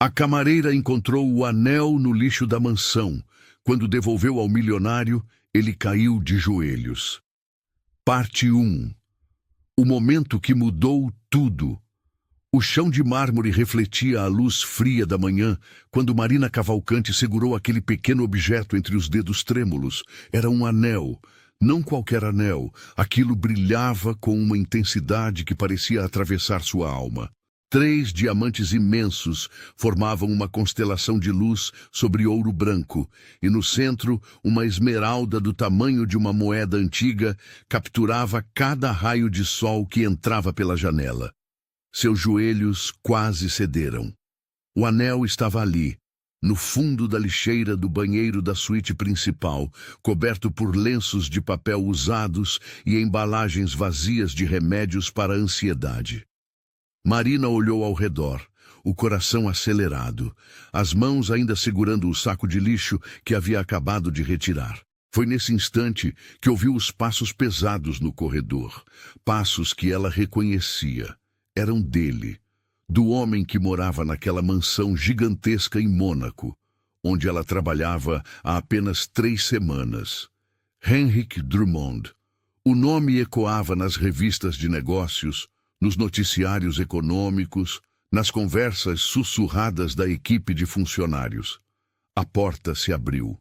A camareira encontrou o anel no lixo da mansão. Quando devolveu ao milionário, ele caiu de joelhos. Parte 1. O momento que mudou tudo. O chão de mármore refletia a luz fria da manhã, quando Marina Cavalcante segurou aquele pequeno objeto entre os dedos trêmulos. Era um anel. Não qualquer anel. Aquilo brilhava com uma intensidade que parecia atravessar sua alma. 3 diamantes imensos formavam uma constelação de luz sobre ouro branco, e no centro, uma esmeralda do tamanho de uma moeda antiga capturava cada raio de sol que entrava pela janela. Seus joelhos quase cederam. O anel estava ali, no fundo da lixeira do banheiro da suíte principal, coberto por lenços de papel usados e embalagens vazias de remédios para a ansiedade. Marina olhou ao redor, o coração acelerado, as mãos ainda segurando o saco de lixo que havia acabado de retirar. Foi nesse instante que ouviu os passos pesados no corredor, passos que ela reconhecia. Eram dele, do homem que morava naquela mansão gigantesca em Mônaco, onde ela trabalhava há apenas 3 semanas. Henrik Drummond. O nome ecoava nas revistas de negócios, nos noticiários econômicos, nas conversas sussurradas da equipe de funcionários. A porta se abriu.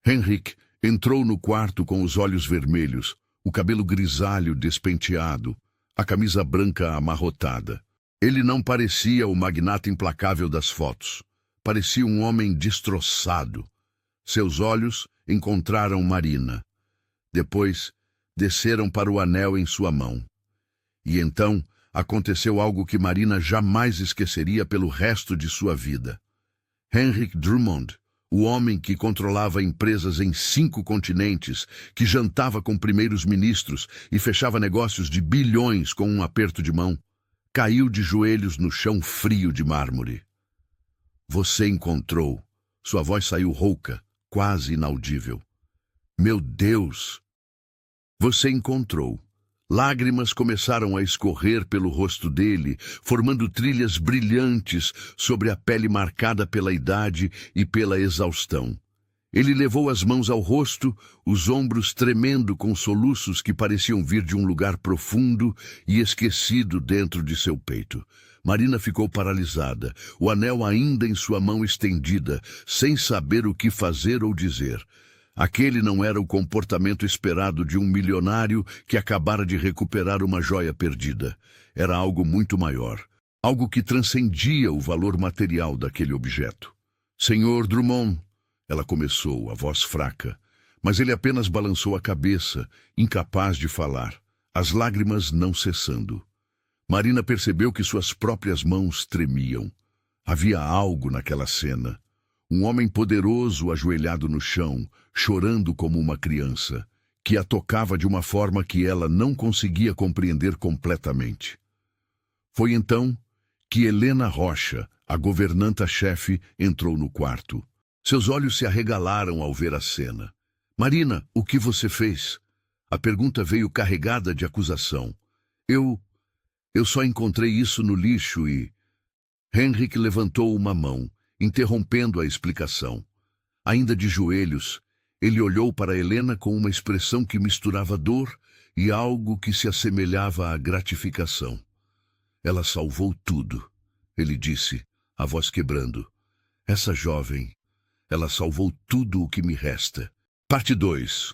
Henrik entrou no quarto com os olhos vermelhos, o cabelo grisalho despenteado, a camisa branca amarrotada. Ele não parecia o magnata implacável das fotos. Parecia um homem destroçado. Seus olhos encontraram Marina. Depois, desceram para o anel em sua mão. E então, aconteceu algo que Marina jamais esqueceria pelo resto de sua vida. Henrik Drummond, o homem que controlava empresas em 5 continentes, que jantava com primeiros ministros e fechava negócios de bilhões com um aperto de mão, caiu de joelhos no chão frio de mármore. Você encontrou. Sua voz saiu rouca, quase inaudível. Meu Deus! Você encontrou. Lágrimas começaram a escorrer pelo rosto dele, formando trilhas brilhantes sobre a pele marcada pela idade e pela exaustão. Ele levou as mãos ao rosto, os ombros tremendo com soluços que pareciam vir de um lugar profundo e esquecido dentro de seu peito. Marina ficou paralisada, o anel ainda em sua mão estendida, sem saber o que fazer ou dizer. Aquele não era o comportamento esperado de um milionário que acabara de recuperar uma joia perdida. Era algo muito maior, algo que transcendia o valor material daquele objeto. Senhor Drummond, ela começou, a voz fraca, mas ele apenas balançou a cabeça, incapaz de falar, as lágrimas não cessando. Marina percebeu que suas próprias mãos tremiam. Havia algo naquela cena. Um homem poderoso ajoelhado no chão, chorando como uma criança, que a tocava de uma forma que ela não conseguia compreender completamente. Foi então que Helena Rocha, a governanta-chefe, entrou no quarto. Seus olhos se arregalaram ao ver a cena. Marina, o que você fez? A pergunta veio carregada de acusação. Eu só encontrei isso no lixo e... Henrik levantou uma mão, interrompendo a explicação. Ainda de joelhos, ele olhou para Helena com uma expressão que misturava dor e algo que se assemelhava à gratificação. Ela salvou tudo, ele disse, a voz quebrando. Essa jovem, ela salvou tudo o que me resta. Parte 2.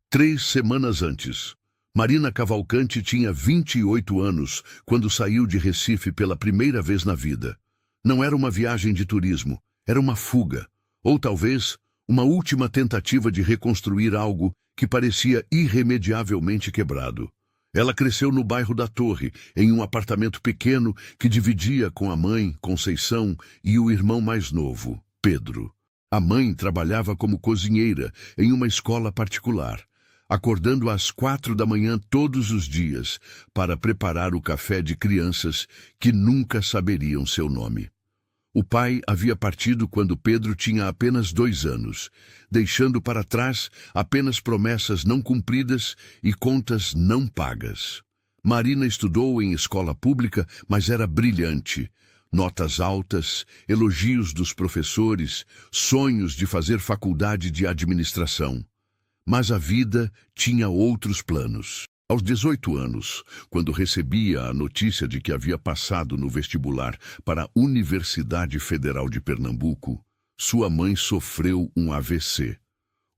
3 semanas antes. Marina Cavalcante tinha 28 anos quando saiu de Recife pela primeira vez na vida. Não era uma viagem de turismo, era uma fuga, ou talvez uma última tentativa de reconstruir algo que parecia irremediavelmente quebrado. Ela cresceu no bairro da Torre, em um apartamento pequeno que dividia com a mãe, Conceição, e o irmão mais novo, Pedro. A mãe trabalhava como cozinheira em uma escola particular, acordando às 4 da manhã todos os dias para preparar o café de crianças que nunca saberiam seu nome. O pai havia partido quando Pedro tinha apenas 2 anos, deixando para trás apenas promessas não cumpridas e contas não pagas. Marina estudou em escola pública, mas era brilhante. Notas altas, elogios dos professores, sonhos de fazer faculdade de administração. Mas a vida tinha outros planos. Aos 18 anos, quando recebia a notícia de que havia passado no vestibular para a Universidade Federal de Pernambuco, sua mãe sofreu um AVC.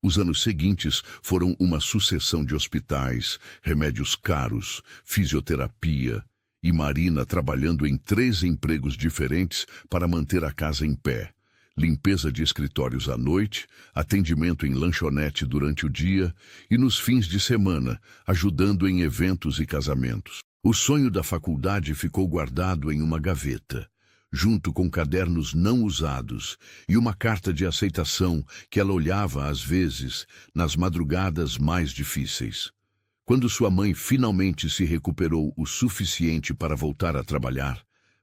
Os anos seguintes foram uma sucessão de hospitais, remédios caros, fisioterapia e Marina trabalhando em 3 empregos diferentes para manter a casa em pé. Limpeza de escritórios à noite, atendimento em lanchonete durante o dia e nos fins de semana, ajudando em eventos e casamentos. O sonho da faculdade ficou guardado em uma gaveta, junto com cadernos não usados e uma carta de aceitação que ela olhava às vezes nas madrugadas mais difíceis. Quando sua mãe finalmente se recuperou o suficiente para voltar a trabalhar,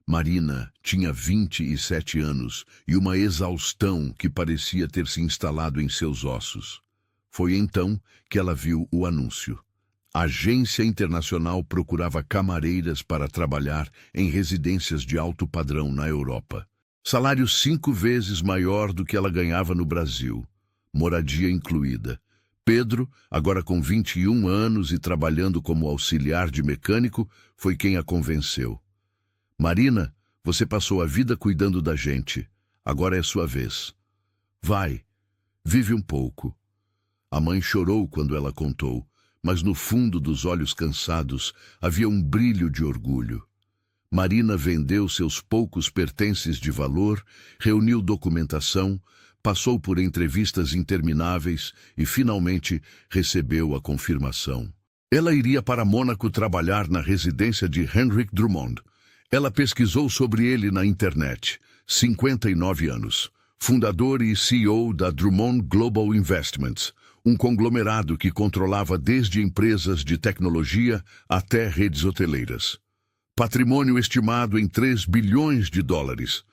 Marina tinha 27 anos e uma exaustão que parecia ter se instalado em seus ossos. Foi então que ela viu o anúncio. A agência internacional procurava camareiras para trabalhar em residências de alto padrão na Europa. Salário 5 vezes maior do que ela ganhava no Brasil. Moradia incluída. Pedro, agora com 21 anos e trabalhando como auxiliar de mecânico, foi quem a convenceu. Marina, você passou a vida cuidando da gente. Agora é sua vez. Vai, vive um pouco. A mãe chorou quando ela contou, mas no fundo dos olhos cansados havia um brilho de orgulho. Marina vendeu seus poucos pertences de valor, reuniu documentação, passou por entrevistas intermináveis e finalmente recebeu a confirmação. Ela iria para Mônaco trabalhar na residência de Henrik Drummond. Ela pesquisou sobre ele na internet. 59 anos. Fundador e CEO da Drummond Global Investments, um conglomerado que controlava desde empresas de tecnologia até redes hoteleiras. Patrimônio estimado em 3 bilhões de dólares.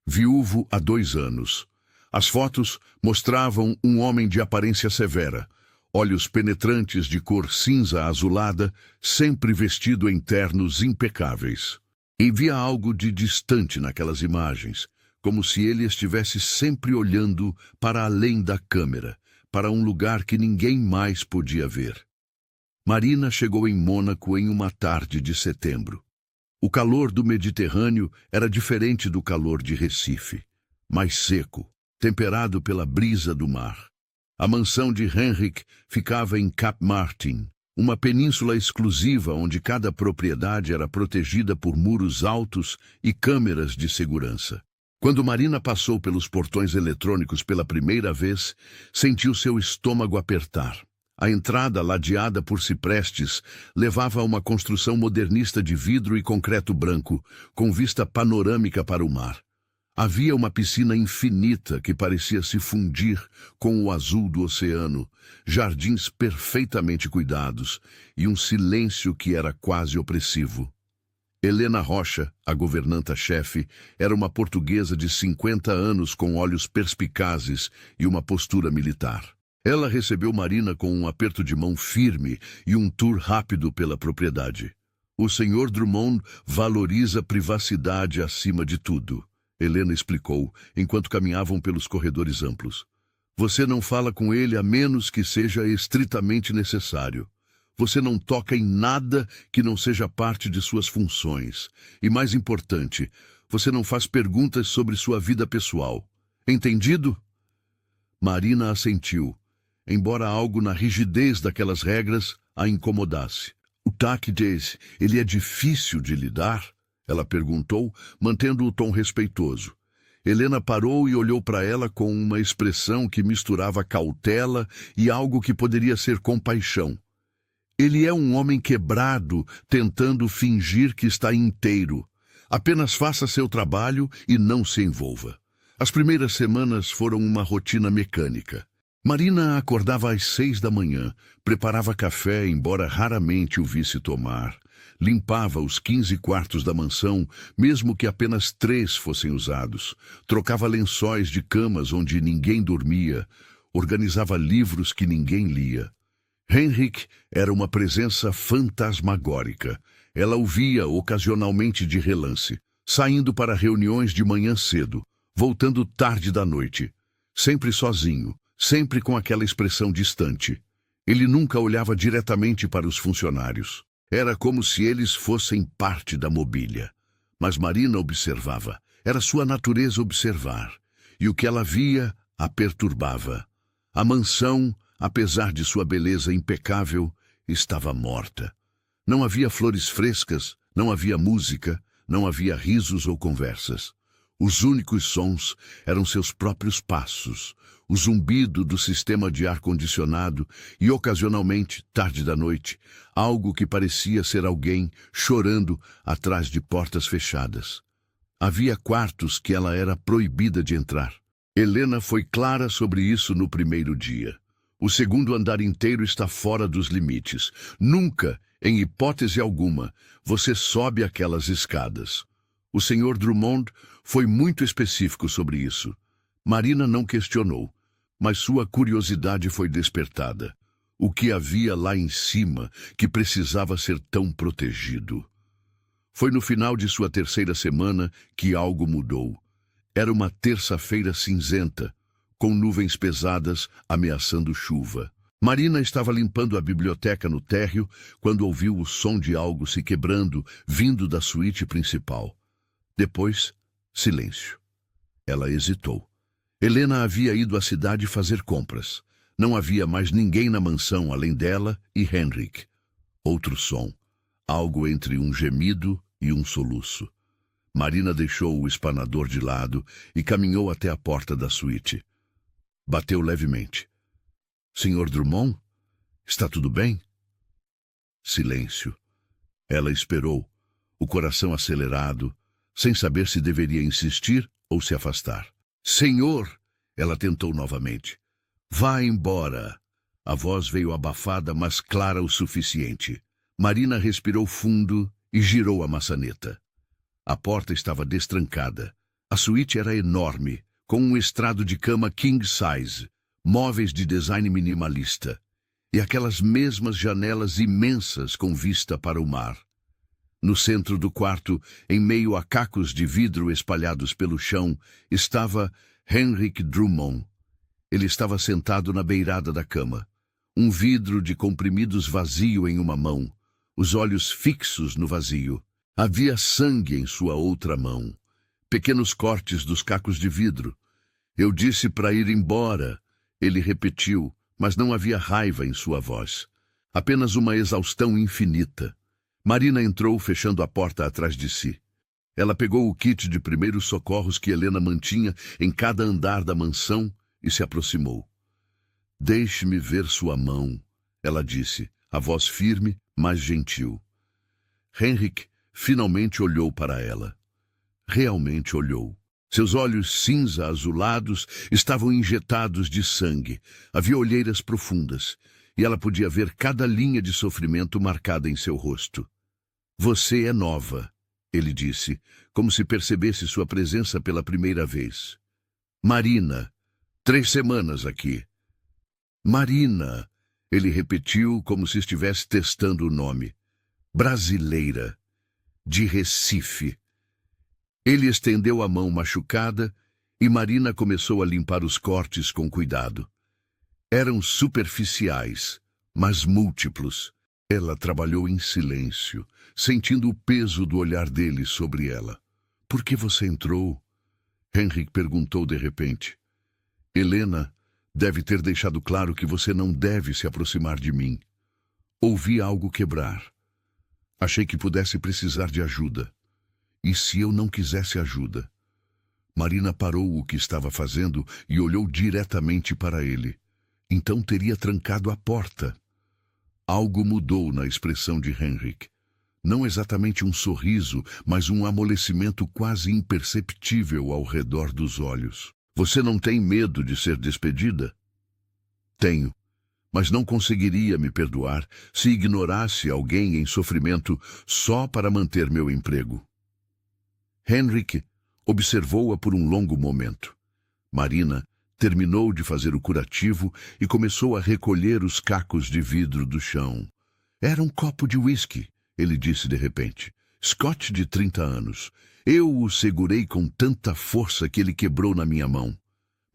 Viúvo há 2 anos. As fotos mostravam um homem de aparência severa, olhos penetrantes de cor cinza azulada, sempre vestido em ternos impecáveis. Havia algo de distante naquelas imagens, como se ele estivesse sempre olhando para além da câmera, para um lugar que ninguém mais podia ver. Marina chegou em Mônaco em uma tarde de setembro. O calor do Mediterrâneo era diferente do calor de Recife, mais seco, temperado pela brisa do mar. A mansão de Henrik ficava em Cap Martin, uma península exclusiva onde cada propriedade era protegida por muros altos e câmeras de segurança. Quando Marina passou pelos portões eletrônicos pela primeira vez, sentiu seu estômago apertar. A entrada, ladeada por ciprestes, levava a uma construção modernista de vidro e concreto branco, com vista panorâmica para o mar. Havia uma piscina infinita que parecia se fundir com o azul do oceano, jardins perfeitamente cuidados e um silêncio que era quase opressivo. Helena Rocha, a governanta-chefe, era uma portuguesa de 50 anos com olhos perspicazes e uma postura militar. Ela recebeu Marina com um aperto de mão firme e um tour rápido pela propriedade. O Sr. Drummond valoriza privacidade acima de tudo, Helena explicou, enquanto caminhavam pelos corredores amplos. Você não fala com ele a menos que seja estritamente necessário. Você não toca em nada que não seja parte de suas funções. E mais importante, você não faz perguntas sobre sua vida pessoal. Entendido? Marina assentiu, embora algo na rigidez daquelas regras a incomodasse. O TAC diz, ele é difícil de lidar? Ela perguntou, mantendo o tom respeitoso. Helena parou e olhou para ela com uma expressão que misturava cautela e algo que poderia ser compaixão. Ele é um homem quebrado, tentando fingir que está inteiro. Apenas faça seu trabalho e não se envolva. As primeiras semanas foram uma rotina mecânica. Marina acordava às 6 da manhã, preparava café, embora raramente o visse tomar. Limpava os 15 quartos da mansão, mesmo que apenas 3 fossem usados. Trocava lençóis de camas onde ninguém dormia. Organizava livros que ninguém lia. Henrik era uma presença fantasmagórica. Ela o via ocasionalmente de relance. saindo para reuniões de manhã cedo, voltando tarde da noite, sempre sozinho, sempre com aquela expressão distante. Ele nunca olhava diretamente para os funcionários. Era como se eles fossem parte da mobília. Mas Marina observava. Era sua natureza observar. E o que ela via a perturbava. A mansão, apesar de sua beleza impecável, estava morta. Não havia flores frescas, não havia música, não havia risos ou conversas. Os únicos sons eram seus próprios passos, o zumbido do sistema de ar-condicionado e, ocasionalmente, tarde da noite, algo que parecia ser alguém chorando atrás de portas fechadas. Havia quartos que ela era proibida de entrar. Helena foi clara sobre isso no primeiro dia. O segundo andar inteiro está fora dos limites. Nunca, em hipótese alguma, você sobe aquelas escadas. O Sr. Drummond foi muito específico sobre isso. Marina não questionou, mas sua curiosidade foi despertada. O que havia lá em cima que precisava ser tão protegido? Foi no final de sua terceira semana que algo mudou. Era uma terça-feira cinzenta, com nuvens pesadas ameaçando chuva. Marina estava limpando a biblioteca no térreo quando ouviu o som de algo se quebrando vindo da suíte principal. Depois, silêncio. Ela hesitou. Helena havia ido à cidade fazer compras. Não havia mais ninguém na mansão além dela e Henrik. Outro som. Algo entre um gemido e um soluço. Marina deixou o espanador de lado e caminhou até a porta da suíte. Bateu levemente. Sr. Drummond? Está tudo bem? Silêncio. Ela esperou, o coração acelerado, sem saber se deveria insistir ou se afastar. Senhor! Ela tentou novamente. Vá embora. A voz veio abafada, mas clara o suficiente. Marina respirou fundo e girou a maçaneta. A porta estava destrancada. A suíte era enorme, com um estrado de cama king size, móveis de design minimalista, e aquelas mesmas janelas imensas com vista para o mar. No centro do quarto, em meio a cacos de vidro espalhados pelo chão, estava Henrik Drummond. Ele estava sentado na beirada da cama, um vidro de comprimidos vazio em uma mão, os olhos fixos no vazio. Havia sangue em sua outra mão, pequenos cortes dos cacos de vidro. Eu disse para ir embora, ele repetiu, mas não havia raiva em sua voz. Apenas uma exaustão infinita. Marina entrou, fechando a porta atrás de si. Ela pegou o kit de primeiros socorros que Helena mantinha em cada andar da mansão e se aproximou. Deixe-me ver sua mão, ela disse, a voz firme, mas gentil. Henrik finalmente olhou para ela. Realmente olhou. Seus olhos cinza-azulados estavam injetados de sangue. Havia olheiras profundas, e ela podia ver cada linha de sofrimento marcada em seu rosto. Você é nova, ele disse, como se percebesse sua presença pela primeira vez. Marina, 3 semanas aqui. Marina, ele repetiu como se estivesse testando o nome. Brasileira. De Recife. Ele estendeu a mão machucada e Marina começou a limpar os cortes com cuidado. Eram superficiais, mas múltiplos. Ela trabalhou em silêncio, sentindo o peso do olhar dele sobre ela. Por que você entrou? Henrik perguntou de repente. Helena deve ter deixado claro que você não deve se aproximar de mim. Ouvi algo quebrar. Achei que pudesse precisar de ajuda. E se eu não quisesse ajuda? Marina parou o que estava fazendo e olhou diretamente para ele. Então teria trancado a porta. Algo mudou na expressão de Henrik. Não exatamente um sorriso, mas um amolecimento quase imperceptível ao redor dos olhos. Você não tem medo de ser despedida? Tenho. Mas não conseguiria me perdoar se ignorasse alguém em sofrimento só para manter meu emprego. Henrik observou-a por um longo momento. Marina terminou de fazer o curativo e começou a recolher os cacos de vidro do chão. Era um copo de uísque, ele disse de repente. Scott, de 30 anos. Eu o segurei com tanta força que ele quebrou na minha mão.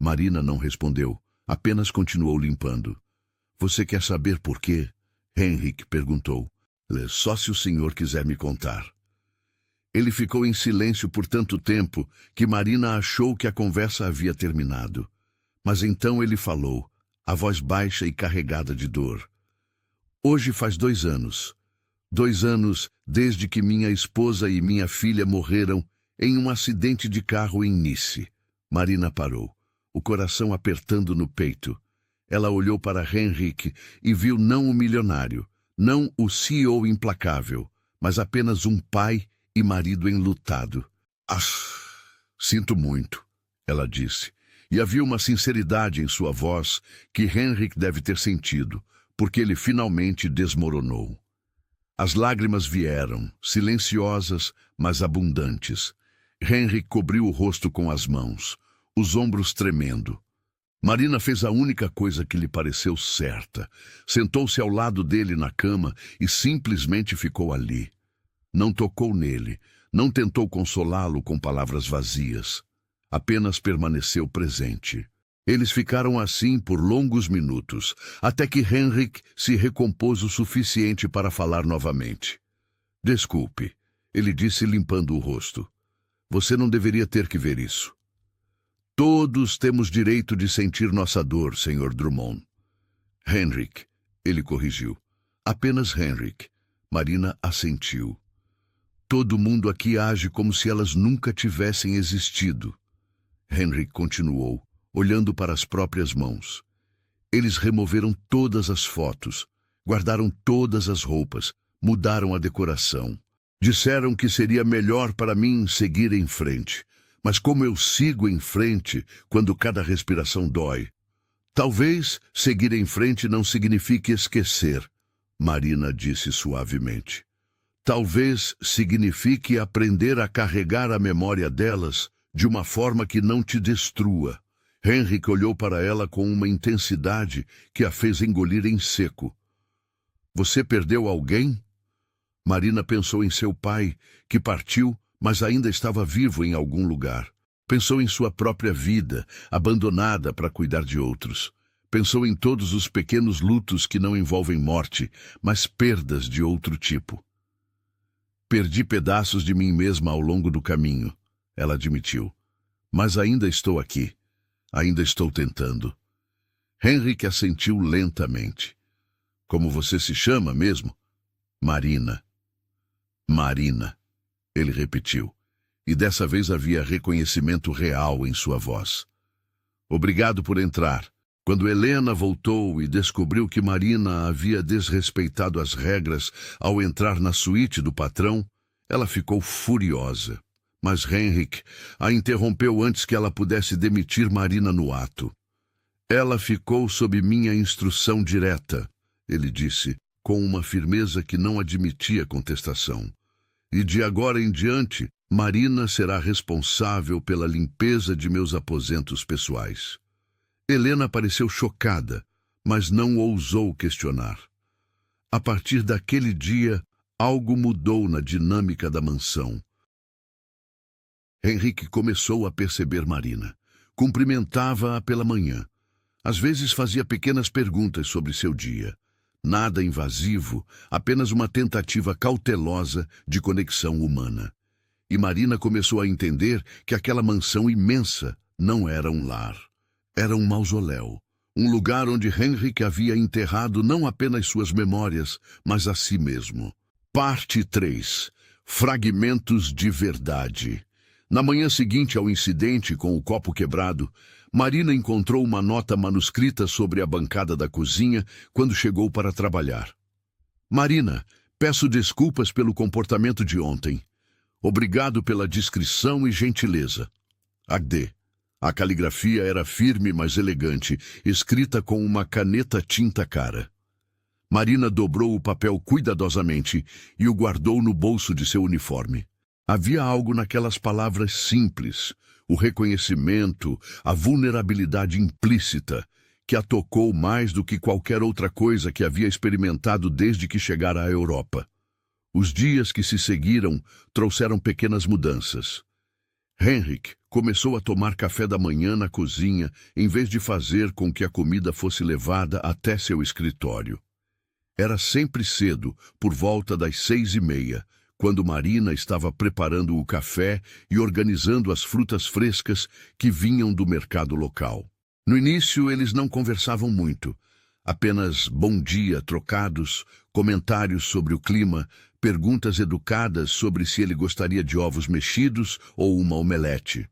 Marina não respondeu, apenas continuou limpando. Você quer saber por quê? Henrik perguntou. Só se o senhor quiser me contar. Ele ficou em silêncio por tanto tempo que Marina achou que a conversa havia terminado. Mas então ele falou, a voz baixa e carregada de dor. Hoje faz 2 anos. 2 anos desde que minha esposa e minha filha morreram em um acidente de carro em Nice. Marina parou, o coração apertando no peito. Ela olhou para Henrik e viu não o milionário, não o CEO implacável, mas apenas um pai e marido enlutado. Sinto muito, ela disse, e havia uma sinceridade em sua voz que Henrik deve ter sentido, porque ele finalmente desmoronou. As lágrimas vieram, silenciosas, mas abundantes. Henrik cobriu o rosto com as mãos, os ombros tremendo. Marina fez a única coisa que lhe pareceu certa. Sentou-se ao lado dele na cama e simplesmente ficou ali. Não tocou nele, não tentou consolá-lo com palavras vazias. Apenas permaneceu presente. Eles ficaram assim por longos minutos, até que Henrik se recompôs o suficiente para falar novamente. Desculpe, ele disse limpando o rosto. Você não deveria ter que ver isso. Todos temos direito de sentir nossa dor, Sr. Drummond. Henrik, ele corrigiu. Apenas Henrik. Marina assentiu. Todo mundo aqui age como se elas nunca tivessem existido. Henrik continuou, olhando para as próprias mãos. Eles removeram todas as fotos, guardaram todas as roupas, mudaram a decoração. Disseram que seria melhor para mim seguir em frente. Mas como eu sigo em frente quando cada respiração dói? Talvez seguir em frente não signifique esquecer, Marina disse suavemente. Talvez signifique aprender a carregar a memória delas de uma forma que não te destrua. Henrik olhou para ela com uma intensidade que a fez engolir em seco. Você perdeu alguém? Marina pensou em seu pai, que partiu, mas ainda estava vivo em algum lugar. Pensou em sua própria vida, abandonada para cuidar de outros. Pensou em todos os pequenos lutos que não envolvem morte, mas perdas de outro tipo. Perdi pedaços de mim mesma ao longo do caminho, ela admitiu. Mas ainda estou aqui. Ainda estou tentando. Henrik assentiu lentamente. Como você se chama mesmo? Marina. Marina. Ele repetiu, e dessa vez havia reconhecimento real em sua voz. Obrigado por entrar. Quando Helena voltou e descobriu que Marina havia desrespeitado as regras ao entrar na suíte do patrão, ela ficou furiosa. Mas Henrik a interrompeu antes que ela pudesse demitir Marina no ato. Ela ficou sob minha instrução direta, ele disse, com uma firmeza que não admitia contestação. E de agora em diante, Marina será responsável pela limpeza de meus aposentos pessoais. Helena pareceu chocada, mas não ousou questionar. A partir daquele dia, algo mudou na dinâmica da mansão. Henrik começou a perceber Marina. Cumprimentava-a pela manhã. Às vezes fazia pequenas perguntas sobre seu dia. Nada invasivo, apenas uma tentativa cautelosa de conexão humana. E Marina começou a entender que aquela mansão imensa não era um lar. Era um mausoléu. Um lugar onde Henrik havia enterrado não apenas suas memórias, mas a si mesmo. Parte 3. Fragmentos de verdade. Na manhã seguinte ao incidente com o copo quebrado, Marina encontrou uma nota manuscrita sobre a bancada da cozinha quando chegou para trabalhar. Marina, peço desculpas pelo comportamento de ontem. Obrigado pela discrição e gentileza. Agde. A caligrafia era firme, mas elegante, escrita com uma caneta tinta cara. Marina dobrou o papel cuidadosamente e o guardou no bolso de seu uniforme. Havia algo naquelas palavras simples, o reconhecimento, a vulnerabilidade implícita, que a tocou mais do que qualquer outra coisa que havia experimentado desde que chegara à Europa. Os dias que se seguiram trouxeram pequenas mudanças. Henrik começou a tomar café da manhã na cozinha, em vez de fazer com que a comida fosse levada até seu escritório. Era sempre cedo, por volta das 6:30, quando Marina estava preparando o café e organizando as frutas frescas que vinham do mercado local. No início, eles não conversavam muito. Apenas bom dia trocados, comentários sobre o clima, perguntas educadas sobre se ele gostaria de ovos mexidos ou uma omelete.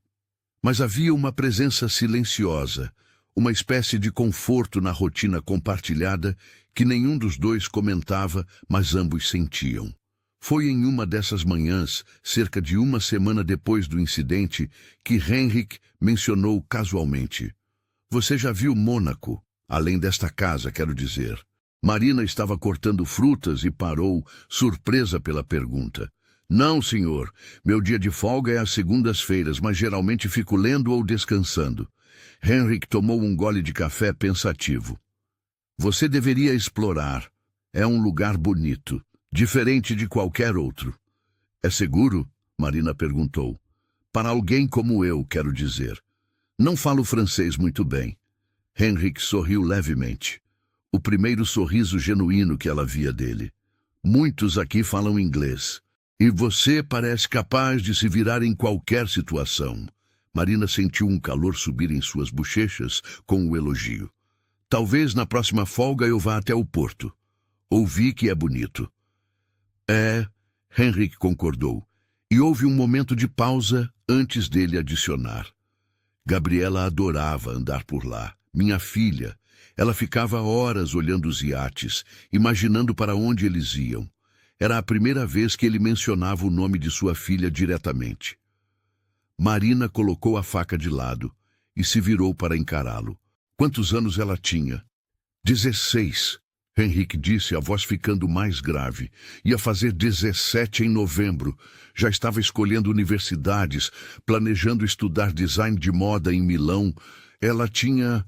Mas havia uma presença silenciosa, uma espécie de conforto na rotina compartilhada que nenhum dos dois comentava, mas ambos sentiam. Foi em uma dessas manhãs, cerca de uma semana depois do incidente, que Henrik mencionou casualmente: "Você já viu Mônaco? Além desta casa, quero dizer." Marina estava cortando frutas e parou, surpresa pela pergunta. "Não, senhor. Meu dia de folga é às segundas-feiras, mas geralmente fico lendo ou descansando." Henrik tomou um gole de café pensativo. "Você deveria explorar. É um lugar bonito, diferente de qualquer outro." "É seguro?" Marina perguntou. "Para alguém como eu, quero dizer. Não falo francês muito bem." Henrik sorriu levemente. O primeiro sorriso genuíno que ela via dele. "Muitos aqui falam inglês. E você parece capaz de se virar em qualquer situação." Marina sentiu um calor subir em suas bochechas com o elogio. "Talvez na próxima folga eu vá até o porto. Ouvi que é bonito." "É," Henrik concordou. E houve um momento de pausa antes dele adicionar: "Gabriela adorava andar por lá. Minha filha." Ela ficava horas olhando os iates, imaginando para onde eles iam. Era a primeira vez que ele mencionava o nome de sua filha diretamente. Marina colocou a faca de lado e se virou para encará-lo. Quantos anos ela tinha? 16. Henrik disse, a voz ficando mais grave. Ia fazer 17 em novembro. Já estava escolhendo universidades, planejando estudar design de moda em Milão. Ela tinha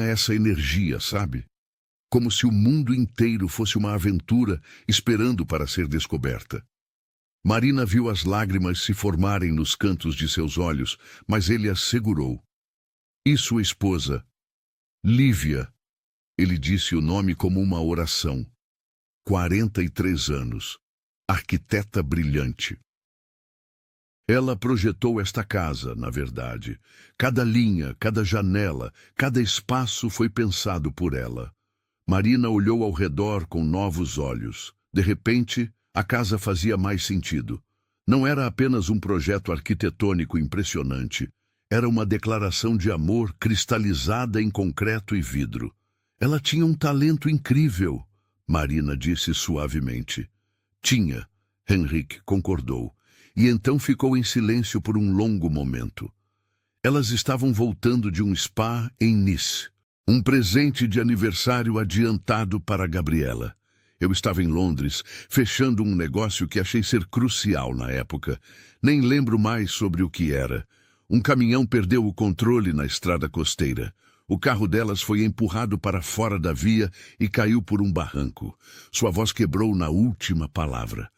essa energia, sabe? Como se o mundo inteiro fosse uma aventura esperando para ser descoberta. Marina viu as lágrimas se formarem nos cantos de seus olhos, mas ele as segurou. "E sua esposa?" "Lívia." Ele disse o nome como uma oração. 43 anos. Arquiteta brilhante. Ela projetou esta casa, na verdade. Cada linha, cada janela, cada espaço foi pensado por ela. Marina olhou ao redor com novos olhos. De repente, a casa fazia mais sentido. Não era apenas um projeto arquitetônico impressionante. Era uma declaração de amor cristalizada em concreto e vidro. Ela tinha um talento incrível, Marina disse suavemente. Tinha, Henrik concordou. E então ficou em silêncio por um longo momento. Elas estavam voltando de um spa em Nice. Um presente de aniversário adiantado para Gabriela. Eu estava em Londres, fechando um negócio que achei ser crucial na época. Nem lembro mais sobre o que era. Um caminhão perdeu o controle na estrada costeira. O carro delas foi empurrado para fora da via e caiu por um barranco. Sua voz quebrou na última palavra.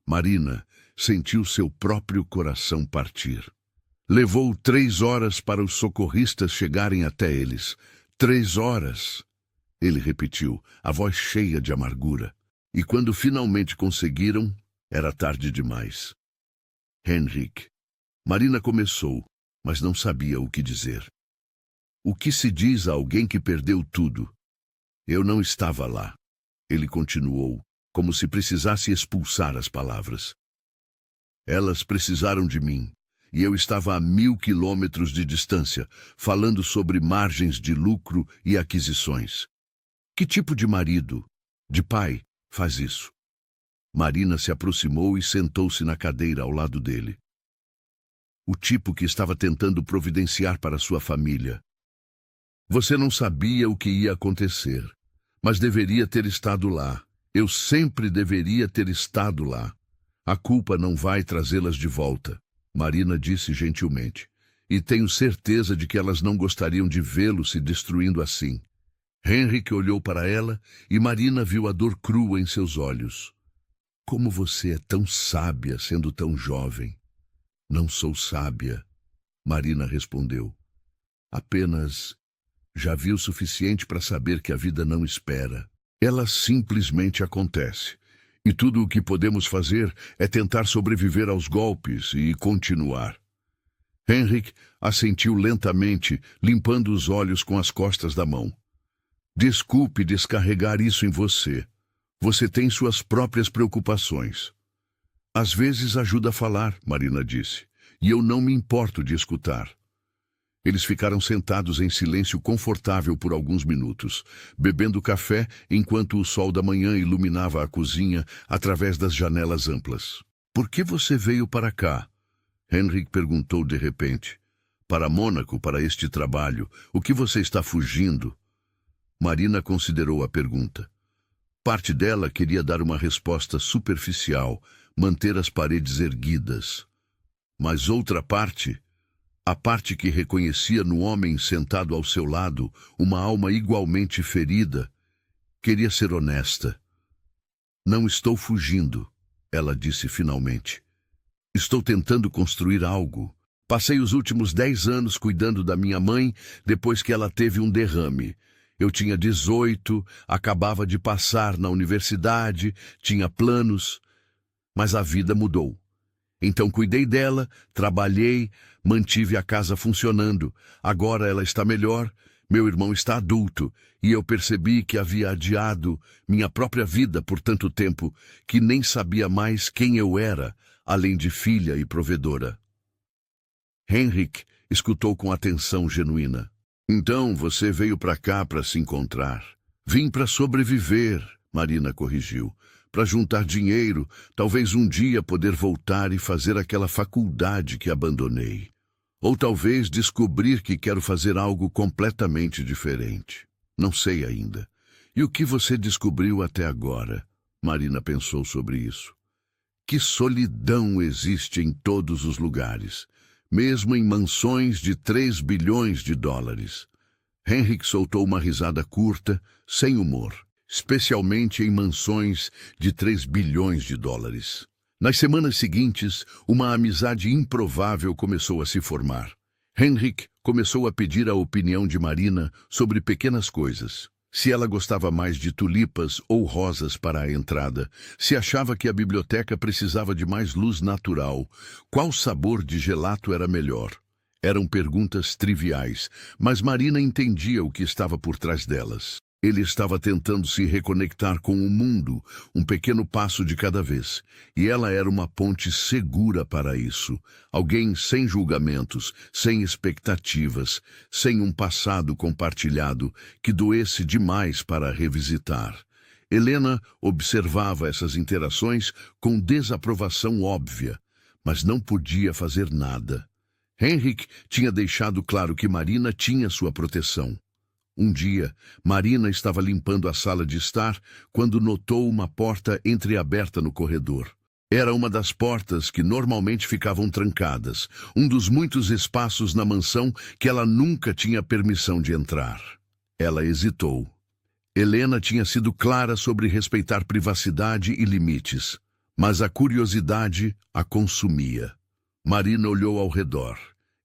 Marina sentiu seu próprio coração partir. Levou 3 horas para os socorristas chegarem até eles. 3 horas, ele repetiu, a voz cheia de amargura. E quando finalmente conseguiram, era tarde demais. Henrik. Marina começou, mas não sabia o que dizer. O que se diz a alguém que perdeu tudo? Eu não estava lá. Ele continuou, como se precisasse expulsar as palavras. Elas precisaram de mim, e eu estava a 1000 quilômetros de distância, falando sobre margens de lucro e aquisições. Que tipo de marido, de pai, faz isso? Marina se aproximou e sentou-se na cadeira ao lado dele. O tipo que estava tentando providenciar para sua família. Você não sabia o que ia acontecer, mas deveria ter estado lá. Eu sempre deveria ter estado lá. A culpa não vai trazê-las de volta, Marina disse gentilmente. E tenho certeza de que elas não gostariam de vê-lo se destruindo assim. Henrik olhou para ela e Marina viu a dor crua em seus olhos. Como você é tão sábia sendo tão jovem? Não sou sábia, Marina respondeu. Apenas já vi o suficiente para saber que a vida não espera. Ela simplesmente acontece. E tudo o que podemos fazer é tentar sobreviver aos golpes e continuar. Henrik assentiu lentamente, limpando os olhos com as costas da mão. Desculpe descarregar isso em você. Você tem suas próprias preocupações. Às vezes ajuda a falar, Marina disse, e eu não me importo de escutar. Eles ficaram sentados em silêncio confortável por alguns minutos, bebendo café enquanto o sol da manhã iluminava a cozinha através das janelas amplas. Por que você veio para cá? Henrik perguntou de repente. Para Mônaco, para este trabalho. O que você está fugindo? Marina considerou a pergunta. Parte dela queria dar uma resposta superficial, manter as paredes erguidas. Mas outra parte, a parte que reconhecia no homem sentado ao seu lado uma alma igualmente ferida, queria ser honesta. Não estou fugindo, ela disse finalmente. Estou tentando construir algo. Passei os últimos 10 anos cuidando da minha mãe depois que ela teve um derrame. Eu tinha 18, acabava de passar na universidade, tinha planos, mas a vida mudou. Então cuidei dela, trabalhei, mantive a casa funcionando. Agora ela está melhor, meu irmão está adulto, e eu percebi que havia adiado minha própria vida por tanto tempo que nem sabia mais quem eu era, além de filha e provedora. Henrik escutou com atenção genuína. Então você veio para cá para se encontrar. Vim para sobreviver, Marina corrigiu. Para juntar dinheiro, talvez um dia poder voltar e fazer aquela faculdade que abandonei. Ou talvez descobrir que quero fazer algo completamente diferente. Não sei ainda. E o que você descobriu até agora? Marina pensou sobre isso. Que solidão existe em todos os lugares, mesmo em mansões de 3 bilhões de dólares. Henrik soltou uma risada curta, sem humor, especialmente em mansões de 3 bilhões de dólares. Nas semanas seguintes, uma amizade improvável começou a se formar. Henrik começou a pedir a opinião de Marina sobre pequenas coisas. Se ela gostava mais de tulipas ou rosas para a entrada, se achava que a biblioteca precisava de mais luz natural, qual sabor de gelato era melhor. Eram perguntas triviais, mas Marina entendia o que estava por trás delas. Ele estava tentando se reconectar com o mundo, um pequeno passo de cada vez, e ela era uma ponte segura para isso. Alguém sem julgamentos, sem expectativas, sem um passado compartilhado que doesse demais para revisitar. Helena observava essas interações com desaprovação óbvia, mas não podia fazer nada. Henrik tinha deixado claro que Marina tinha sua proteção. Um dia, Marina estava limpando a sala de estar quando notou uma porta entreaberta no corredor. Era uma das portas que normalmente ficavam trancadas, um dos muitos espaços na mansão que ela nunca tinha permissão de entrar. Ela hesitou. Helena tinha sido clara sobre respeitar privacidade e limites, mas a curiosidade a consumia. Marina olhou ao redor.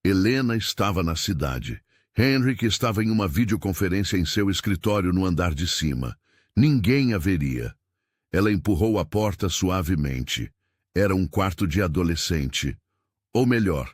Helena estava na cidade. Henrik estava em uma videoconferência em seu escritório no andar de cima. Ninguém a veria. Ela empurrou a porta suavemente. Era um quarto de adolescente. Ou melhor,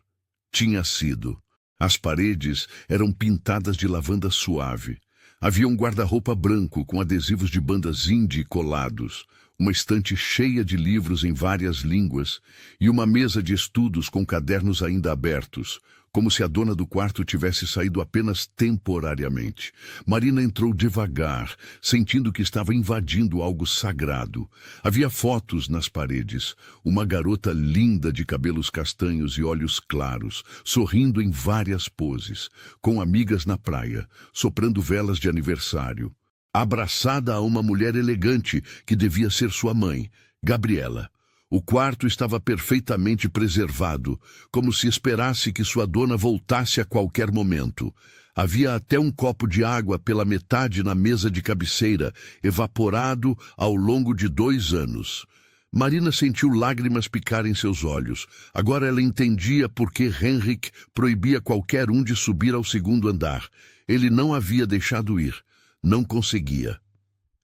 tinha sido. As paredes eram pintadas de lavanda suave. Havia um guarda-roupa branco com adesivos de bandas indie colados, uma estante cheia de livros em várias línguas e uma mesa de estudos com cadernos ainda abertos, como se a dona do quarto tivesse saído apenas temporariamente. Marina entrou devagar, sentindo que estava invadindo algo sagrado. Havia fotos nas paredes, uma garota linda de cabelos castanhos e olhos claros, sorrindo em várias poses, com amigas na praia, soprando velas de aniversário. Abraçada a uma mulher elegante que devia ser sua mãe, Gabriela. O quarto estava perfeitamente preservado, como se esperasse que sua dona voltasse a qualquer momento. Havia até um copo de água pela metade na mesa de cabeceira, evaporado ao longo de 2 anos. Marina sentiu lágrimas picarem seus olhos. Agora ela entendia por que Henrik proibia qualquer um de subir ao segundo andar. Ele não havia deixado ir. Não conseguia.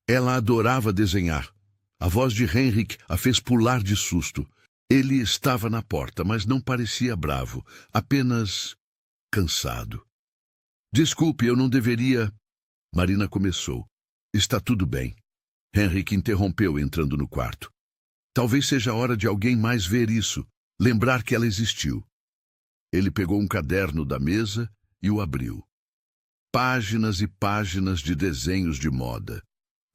Ela adorava desenhar. A voz de Henrik a fez pular de susto. Ele estava na porta, mas não parecia bravo, apenas cansado. Desculpe, eu não deveria... Marina começou. Está tudo bem. Henrik interrompeu entrando no quarto. Talvez seja a hora de alguém mais ver isso, lembrar que ela existiu. Ele pegou um caderno da mesa e o abriu. Páginas e páginas de desenhos de moda.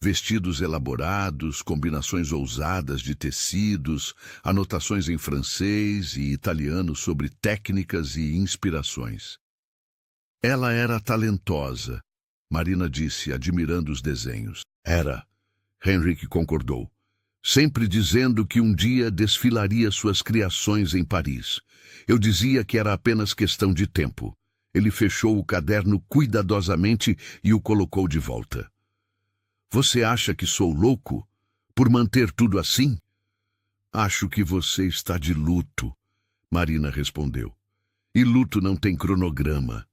Vestidos elaborados, combinações ousadas de tecidos, anotações em francês e italiano sobre técnicas e inspirações. Ela era talentosa, Marina disse, admirando os desenhos. Era, Henrik concordou, sempre dizendo que um dia desfilaria suas criações em Paris. Eu dizia que era apenas questão de tempo. Ele fechou o caderno cuidadosamente e o colocou de volta. Você acha que sou louco por manter tudo assim? Acho que você está de luto, Marina respondeu. E luto não tem cronograma.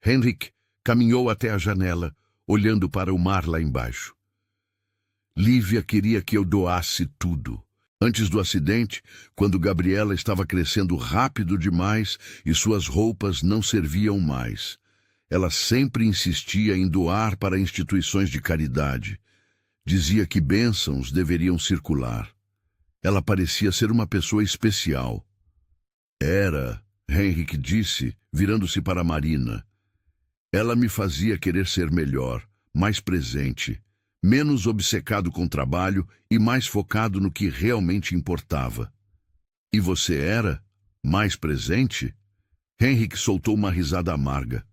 Henrik caminhou até a janela, olhando para o mar lá embaixo. Lívia queria que eu doasse tudo. Antes do acidente, quando Gabriela estava crescendo rápido demais e suas roupas não serviam mais. Ela sempre insistia em doar para instituições de caridade. Dizia que bênçãos deveriam circular. Ela parecia ser uma pessoa especial. Era, Henrik disse, virando-se para Marina. Ela me fazia querer ser melhor, mais presente, menos obcecado com trabalho e mais focado no que realmente importava. E você era mais presente? Henrik soltou uma risada amarga.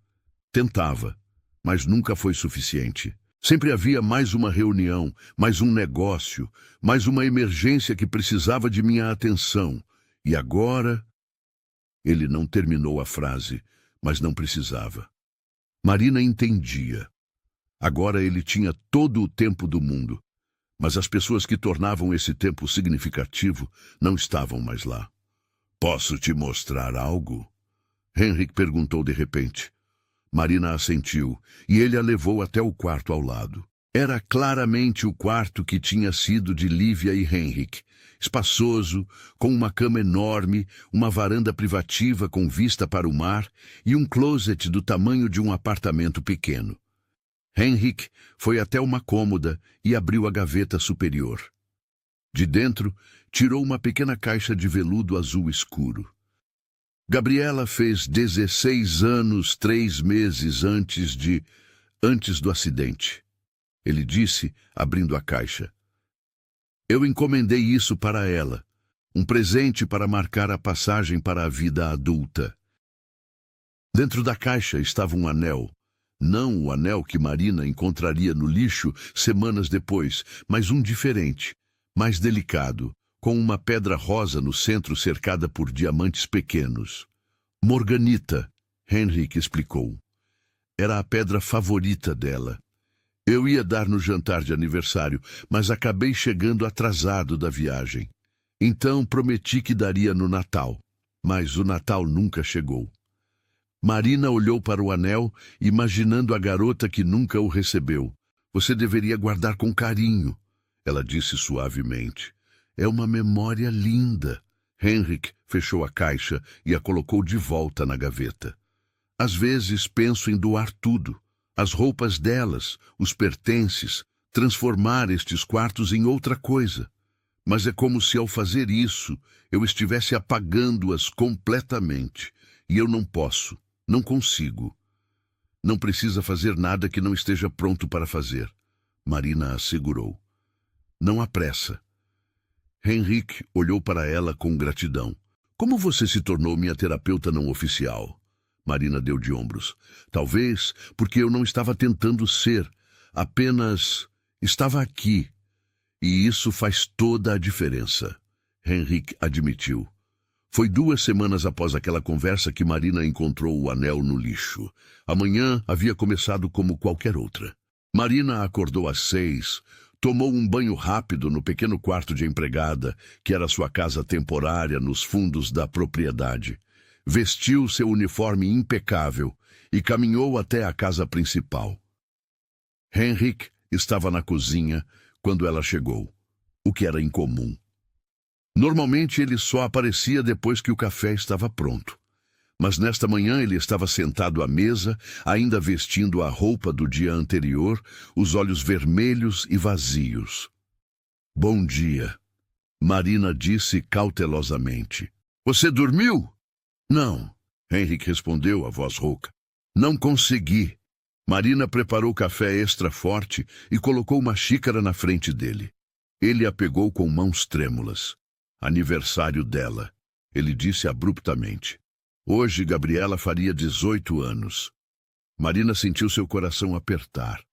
Tentava, mas nunca foi suficiente. Sempre havia mais uma reunião, mais um negócio, mais uma emergência que precisava de minha atenção. E agora... Ele não terminou a frase, mas não precisava. Marina entendia. Agora ele tinha todo o tempo do mundo, mas as pessoas que tornavam esse tempo significativo não estavam mais lá. Posso te mostrar algo? Henrik perguntou de repente. Marina assentiu, e ele a levou até o quarto ao lado. Era claramente o quarto que tinha sido de Lívia e Henrik. Espaçoso, com uma cama enorme, uma varanda privativa com vista para o mar e um closet do tamanho de um apartamento pequeno. Henrik foi até uma cômoda e abriu a gaveta superior. De dentro, tirou uma pequena caixa de veludo azul escuro. Gabriela fez 16 anos, 3 meses antes do acidente. Ele disse, abrindo a caixa. Eu encomendei isso para ela, um presente para marcar a passagem para a vida adulta. Dentro da caixa estava um anel. Não o anel que Marina encontraria no lixo semanas depois, mas um diferente, mais delicado, com uma pedra rosa no centro cercada por diamantes pequenos. Morganita, Henrik explicou. Era a pedra favorita dela. Eu ia dar no jantar de aniversário, mas acabei chegando atrasado da viagem. Então prometi que daria no Natal, mas o Natal nunca chegou. Marina olhou para o anel, imaginando a garota que nunca o recebeu. Você deveria guardar com carinho, ela disse suavemente. É uma memória linda. Henrik fechou a caixa e a colocou de volta na gaveta. Às vezes penso em doar tudo. As roupas delas, os pertences, transformar estes quartos em outra coisa. Mas é como se ao fazer isso, eu estivesse apagando-as completamente. E eu não posso, não consigo. Não precisa fazer nada que não esteja pronto para fazer, Marina assegurou. Não há pressa. Henrik olhou para ela com gratidão. Como você se tornou minha terapeuta não oficial? Marina deu de ombros. Talvez porque eu não estava tentando ser, apenas estava aqui. E isso faz toda a diferença, Henrik admitiu. Foi 2 semanas após aquela conversa que Marina encontrou o anel no lixo. A manhã havia começado como qualquer outra. Marina acordou às 6, Tomou um banho rápido no pequeno quarto de empregada, que era sua casa temporária nos fundos da propriedade. Vestiu seu uniforme impecável e caminhou até a casa principal. Henrik estava na cozinha quando ela chegou, o que era incomum. Normalmente ele só aparecia depois que o café estava pronto. Mas nesta manhã ele estava sentado à mesa, ainda vestindo a roupa do dia anterior, os olhos vermelhos e vazios. "Bom dia", Marina disse cautelosamente. "Você dormiu?" "Não", Henrik respondeu, a voz rouca. "Não consegui." Marina preparou café extra forte e colocou uma xícara na frente dele. Ele a pegou com mãos trêmulas. "Aniversário dela", ele disse abruptamente. Hoje, Gabriela faria 18 anos. Marina sentiu seu coração apertar.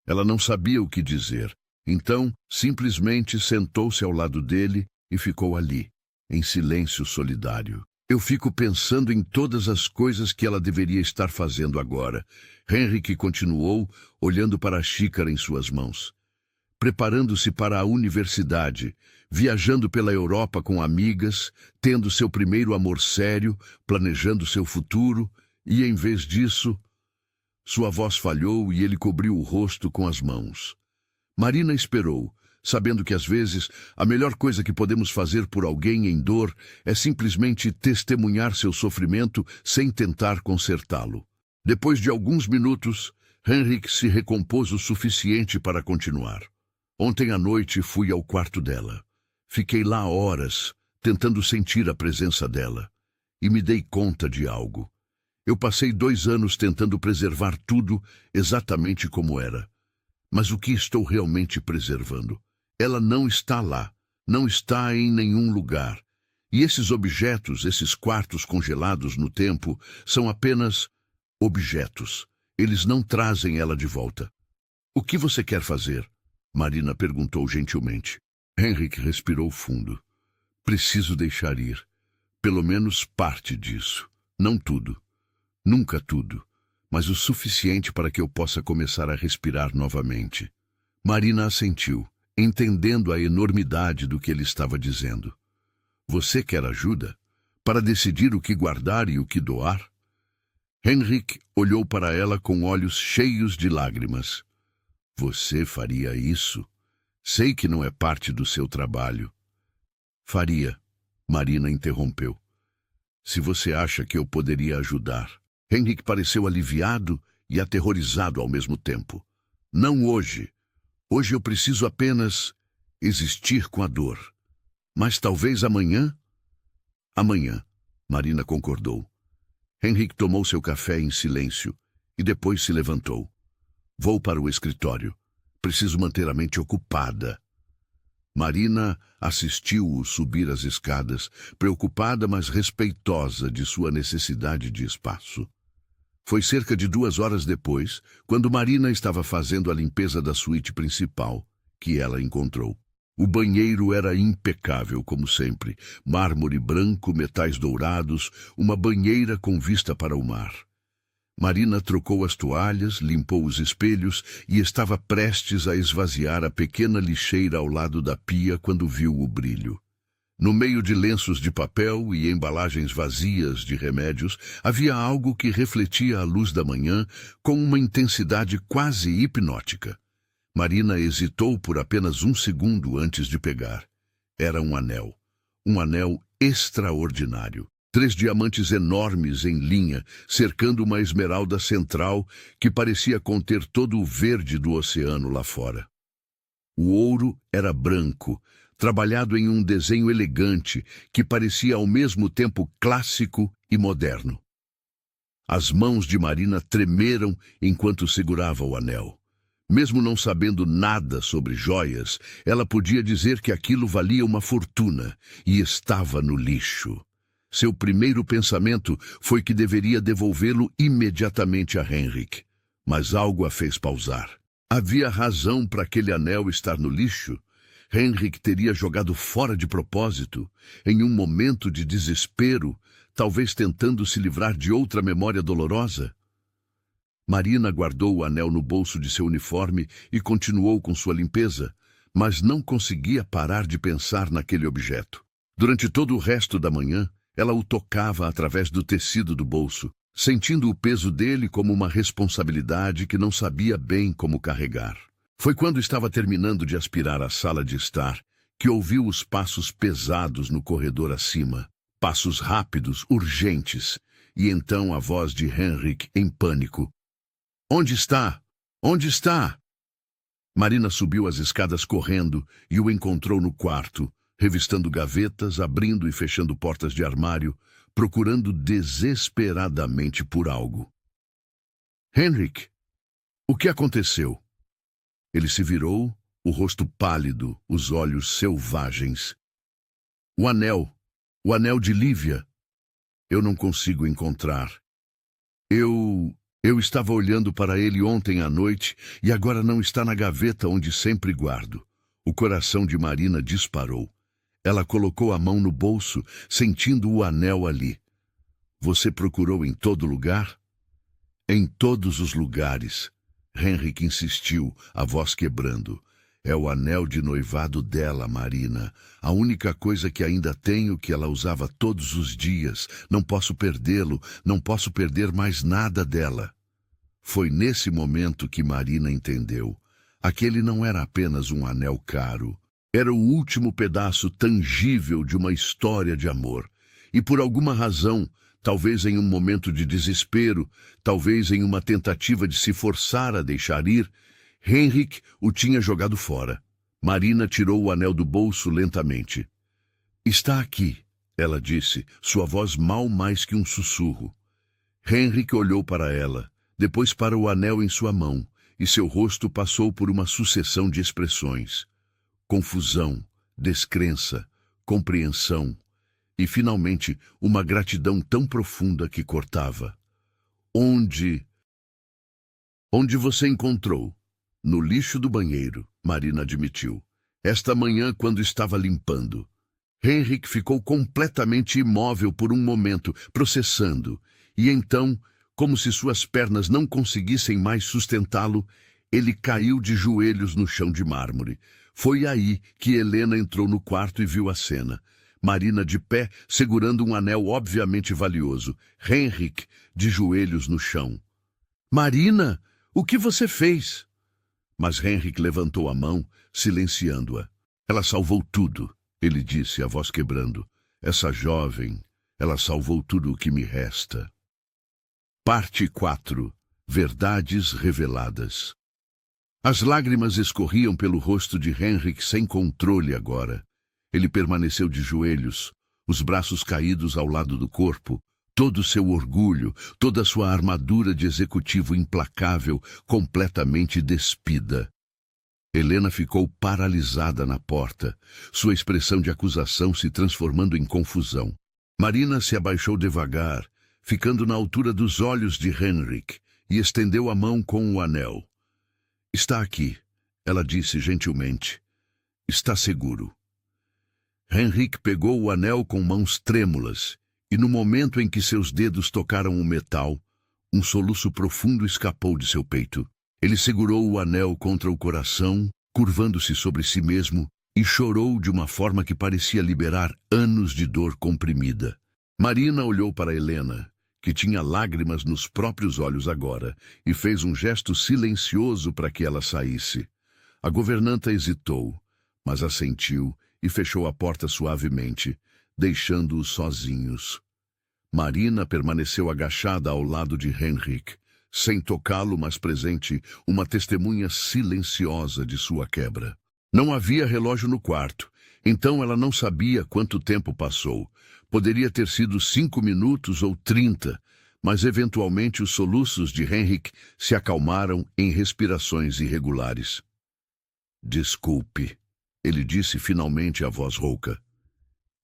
Ela não sabia o que dizer, então simplesmente sentou-se ao lado dele e ficou ali, em silêncio solidário. "Eu fico pensando em todas as coisas que ela deveria estar fazendo agora", Henrik continuou, olhando para a xícara em suas mãos. "Preparando-se para a universidade, viajando pela Europa com amigas, tendo seu primeiro amor sério, planejando seu futuro, e em vez disso..." Sua voz falhou e ele cobriu o rosto com as mãos. Marina esperou, sabendo que às vezes a melhor coisa que podemos fazer por alguém em dor é simplesmente testemunhar seu sofrimento sem tentar consertá-lo. Depois de alguns minutos, Henrik se recompôs o suficiente para continuar. "Ontem à noite fui ao quarto dela. Fiquei lá horas, tentando sentir a presença dela, e me dei conta de algo. Eu passei 2 anos tentando preservar tudo exatamente como era. Mas o que estou realmente preservando? Ela não está lá, não está em nenhum lugar. E esses objetos, esses quartos congelados no tempo, são apenas objetos. Eles não trazem ela de volta." "O que você quer fazer?" Marina perguntou gentilmente. Henrik respirou fundo. "Preciso deixar ir. Pelo menos parte disso. Não tudo. Nunca tudo. Mas o suficiente para que eu possa começar a respirar novamente." Marina assentiu, entendendo a enormidade do que ele estava dizendo. "Você quer ajuda? Para decidir o que guardar e o que doar?" Henrik olhou para ela com olhos cheios de lágrimas. "Você faria isso? Sei que não é parte do seu trabalho." "Faria", Marina interrompeu. "Se você acha que eu poderia ajudar." Henrik pareceu aliviado e aterrorizado ao mesmo tempo. "Não hoje. Hoje eu preciso apenas existir com a dor. Mas talvez amanhã?" "Amanhã", Marina concordou. Henrik tomou seu café em silêncio e depois se levantou. "Vou para o escritório. Preciso manter a mente ocupada." Marina assistiu-o subir as escadas, preocupada mas respeitosa de sua necessidade de espaço. Foi cerca de 2 horas depois, quando Marina estava fazendo a limpeza da suíte principal, que ela encontrou. O banheiro era impecável, como sempre. Mármore branco, metais dourados, uma banheira com vista para o mar. Marina trocou as toalhas, limpou os espelhos e estava prestes a esvaziar a pequena lixeira ao lado da pia quando viu o brilho. No meio de lenços de papel e embalagens vazias de remédios, havia algo que refletia a luz da manhã com uma intensidade quase hipnótica. Marina hesitou por apenas 1 segundo antes de pegar. Era um anel extraordinário. 3 diamantes enormes em linha, cercando uma esmeralda central que parecia conter todo o verde do oceano lá fora. O ouro era branco, trabalhado em um desenho elegante que parecia ao mesmo tempo clássico e moderno. As mãos de Marina tremeram enquanto segurava o anel. Mesmo não sabendo nada sobre joias, ela podia dizer que aquilo valia uma fortuna e estava no lixo. Seu primeiro pensamento foi que deveria devolvê-lo imediatamente a Henrik, mas algo a fez pausar. Havia razão para aquele anel estar no lixo? Henrik teria jogado fora de propósito, em um momento de desespero, talvez tentando se livrar de outra memória dolorosa? Marina guardou o anel no bolso de seu uniforme e continuou com sua limpeza, mas não conseguia parar de pensar naquele objeto. Durante todo o resto da manhã, ela o tocava através do tecido do bolso, sentindo o peso dele como uma responsabilidade que não sabia bem como carregar. Foi quando estava terminando de aspirar a sala de estar que ouviu os passos pesados no corredor acima, passos rápidos, urgentes, e então a voz de Henrik em pânico. Onde está? Onde está? Marina subiu as escadas correndo e o encontrou no quarto, revistando gavetas, abrindo e fechando portas de armário, procurando desesperadamente por algo. Henrik, o que aconteceu? Ele se virou, o rosto pálido, os olhos selvagens. O anel de Lívia. Eu não consigo encontrar. Eu estava olhando para ele ontem à noite e agora não está na gaveta onde sempre guardo. O coração de Marina disparou. Ela colocou a mão no bolso, sentindo o anel ali. Você procurou em todo lugar? Em todos os lugares. Henrik insistiu, a voz quebrando. É o anel de noivado dela, Marina. A única coisa que ainda tenho que ela usava todos os dias. Não posso perdê-lo, não posso perder mais nada dela. Foi nesse momento que Marina entendeu. Aquele não era apenas um anel caro. Era o último pedaço tangível de uma história de amor. E por alguma razão, talvez em um momento de desespero, talvez em uma tentativa de se forçar a deixar ir, Henrik o tinha jogado fora. Marina tirou o anel do bolso lentamente. Está aqui, ela disse, sua voz mal mais que um sussurro. Henrik olhou para ela, depois para o anel em sua mão, e seu rosto passou por uma sucessão de expressões. Confusão, descrença, compreensão, e finalmente uma gratidão tão profunda que cortava. Onde você encontrou? No lixo do banheiro, Marina admitiu. Esta manhã, quando estava limpando. Henrik ficou completamente imóvel por um momento, processando. E então, como se suas pernas não conseguissem mais sustentá-lo, ele caiu de joelhos no chão de mármore. Foi aí que Helena entrou no quarto e viu a cena. Marina de pé, segurando um anel obviamente valioso. Henrik de joelhos no chão. Marina, o que você fez? Mas Henrik levantou a mão, silenciando-a. Ela salvou tudo, ele disse, a voz quebrando. Essa jovem, ela salvou tudo o que me resta. Parte 4. Verdades reveladas. As lágrimas escorriam pelo rosto de Henrik sem controle agora. Ele permaneceu de joelhos, os braços caídos ao lado do corpo, todo o seu orgulho, toda a sua armadura de executivo implacável, completamente despida. Helena ficou paralisada na porta, sua expressão de acusação se transformando em confusão. Marina se abaixou devagar, ficando na altura dos olhos de Henrik, e estendeu a mão com o anel. Está aqui, ela disse gentilmente. Está seguro. Henrik pegou o anel com mãos trêmulas, e no momento em que seus dedos tocaram o metal, um soluço profundo escapou de seu peito. Ele segurou o anel contra o coração, curvando-se sobre si mesmo, e chorou de uma forma que parecia liberar anos de dor comprimida. Marina olhou para Helena, que tinha lágrimas nos próprios olhos agora, e fez um gesto silencioso para que ela saísse. A governanta hesitou, mas assentiu e fechou a porta suavemente, deixando-os sozinhos. Marina permaneceu agachada ao lado de Henrik, sem tocá-lo, mas presente, uma testemunha silenciosa de sua quebra. Não havia relógio no quarto, então ela não sabia quanto tempo passou. Poderia ter sido 5 minutos ou 30, mas eventualmente os soluços de Henrik se acalmaram em respirações irregulares. Desculpe, ele disse finalmente a voz rouca.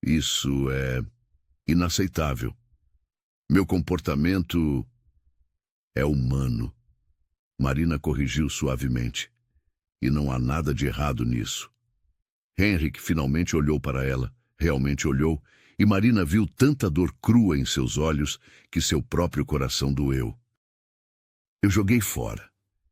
Isso é inaceitável. Meu comportamento é humano. Marina corrigiu suavemente. E não há nada de errado nisso. Henrik finalmente olhou para ela, realmente olhou, e Marina viu tanta dor crua em seus olhos que seu próprio coração doeu. Eu joguei fora,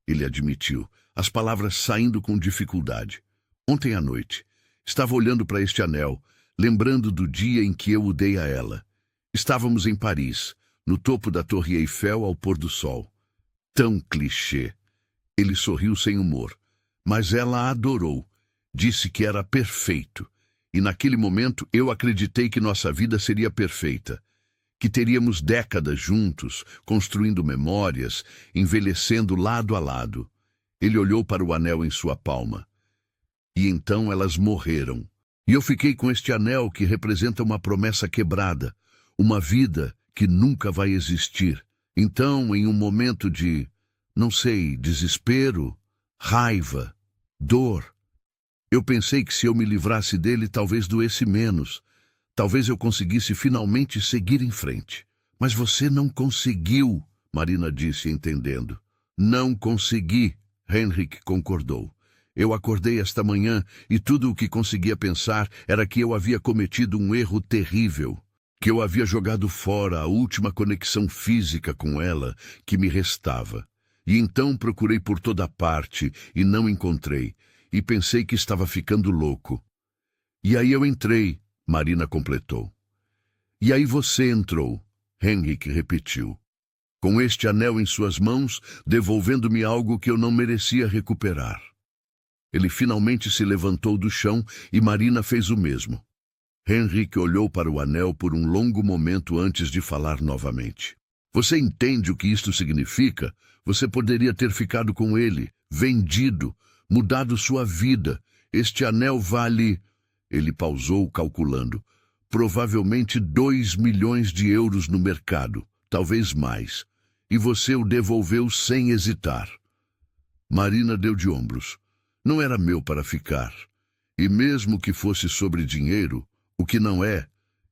ele admitiu, as palavras saindo com dificuldade. Ontem à noite, estava olhando para este anel, lembrando do dia em que eu o dei a ela. Estávamos em Paris, no topo da Torre Eiffel ao pôr do sol. Tão clichê. Ele sorriu sem humor, mas ela a adorou. Disse que era perfeito. E naquele momento eu acreditei que nossa vida seria perfeita. Que teríamos décadas juntos, construindo memórias, envelhecendo lado a lado. Ele olhou para o anel em sua palma. E então elas morreram. E eu fiquei com este anel que representa uma promessa quebrada, uma vida que nunca vai existir. Então, em um momento de, não sei, desespero, raiva, dor, eu pensei que se eu me livrasse dele, talvez doesse menos. Talvez eu conseguisse finalmente seguir em frente. Mas você não conseguiu, Marina disse, entendendo. Não consegui, Henrik concordou. Eu acordei esta manhã e tudo o que conseguia pensar era que eu havia cometido um erro terrível, que eu havia jogado fora a última conexão física com ela que me restava. E então procurei por toda parte e não encontrei, e pensei que estava ficando louco. E aí eu entrei, Marina completou. E aí você entrou, Henrik repetiu. Com este anel em suas mãos, devolvendo-me algo que eu não merecia recuperar. Ele finalmente se levantou do chão e Marina fez o mesmo. Henrik olhou para o anel por um longo momento antes de falar novamente. Você entende o que isto significa? Você poderia ter ficado com ele, vendido, mudado sua vida. Este anel vale... Ele pausou, calculando. Provavelmente 2 milhões de euros no mercado, talvez mais. E você o devolveu sem hesitar. Marina deu de ombros. Não era meu para ficar. E mesmo que fosse sobre dinheiro, o que não é,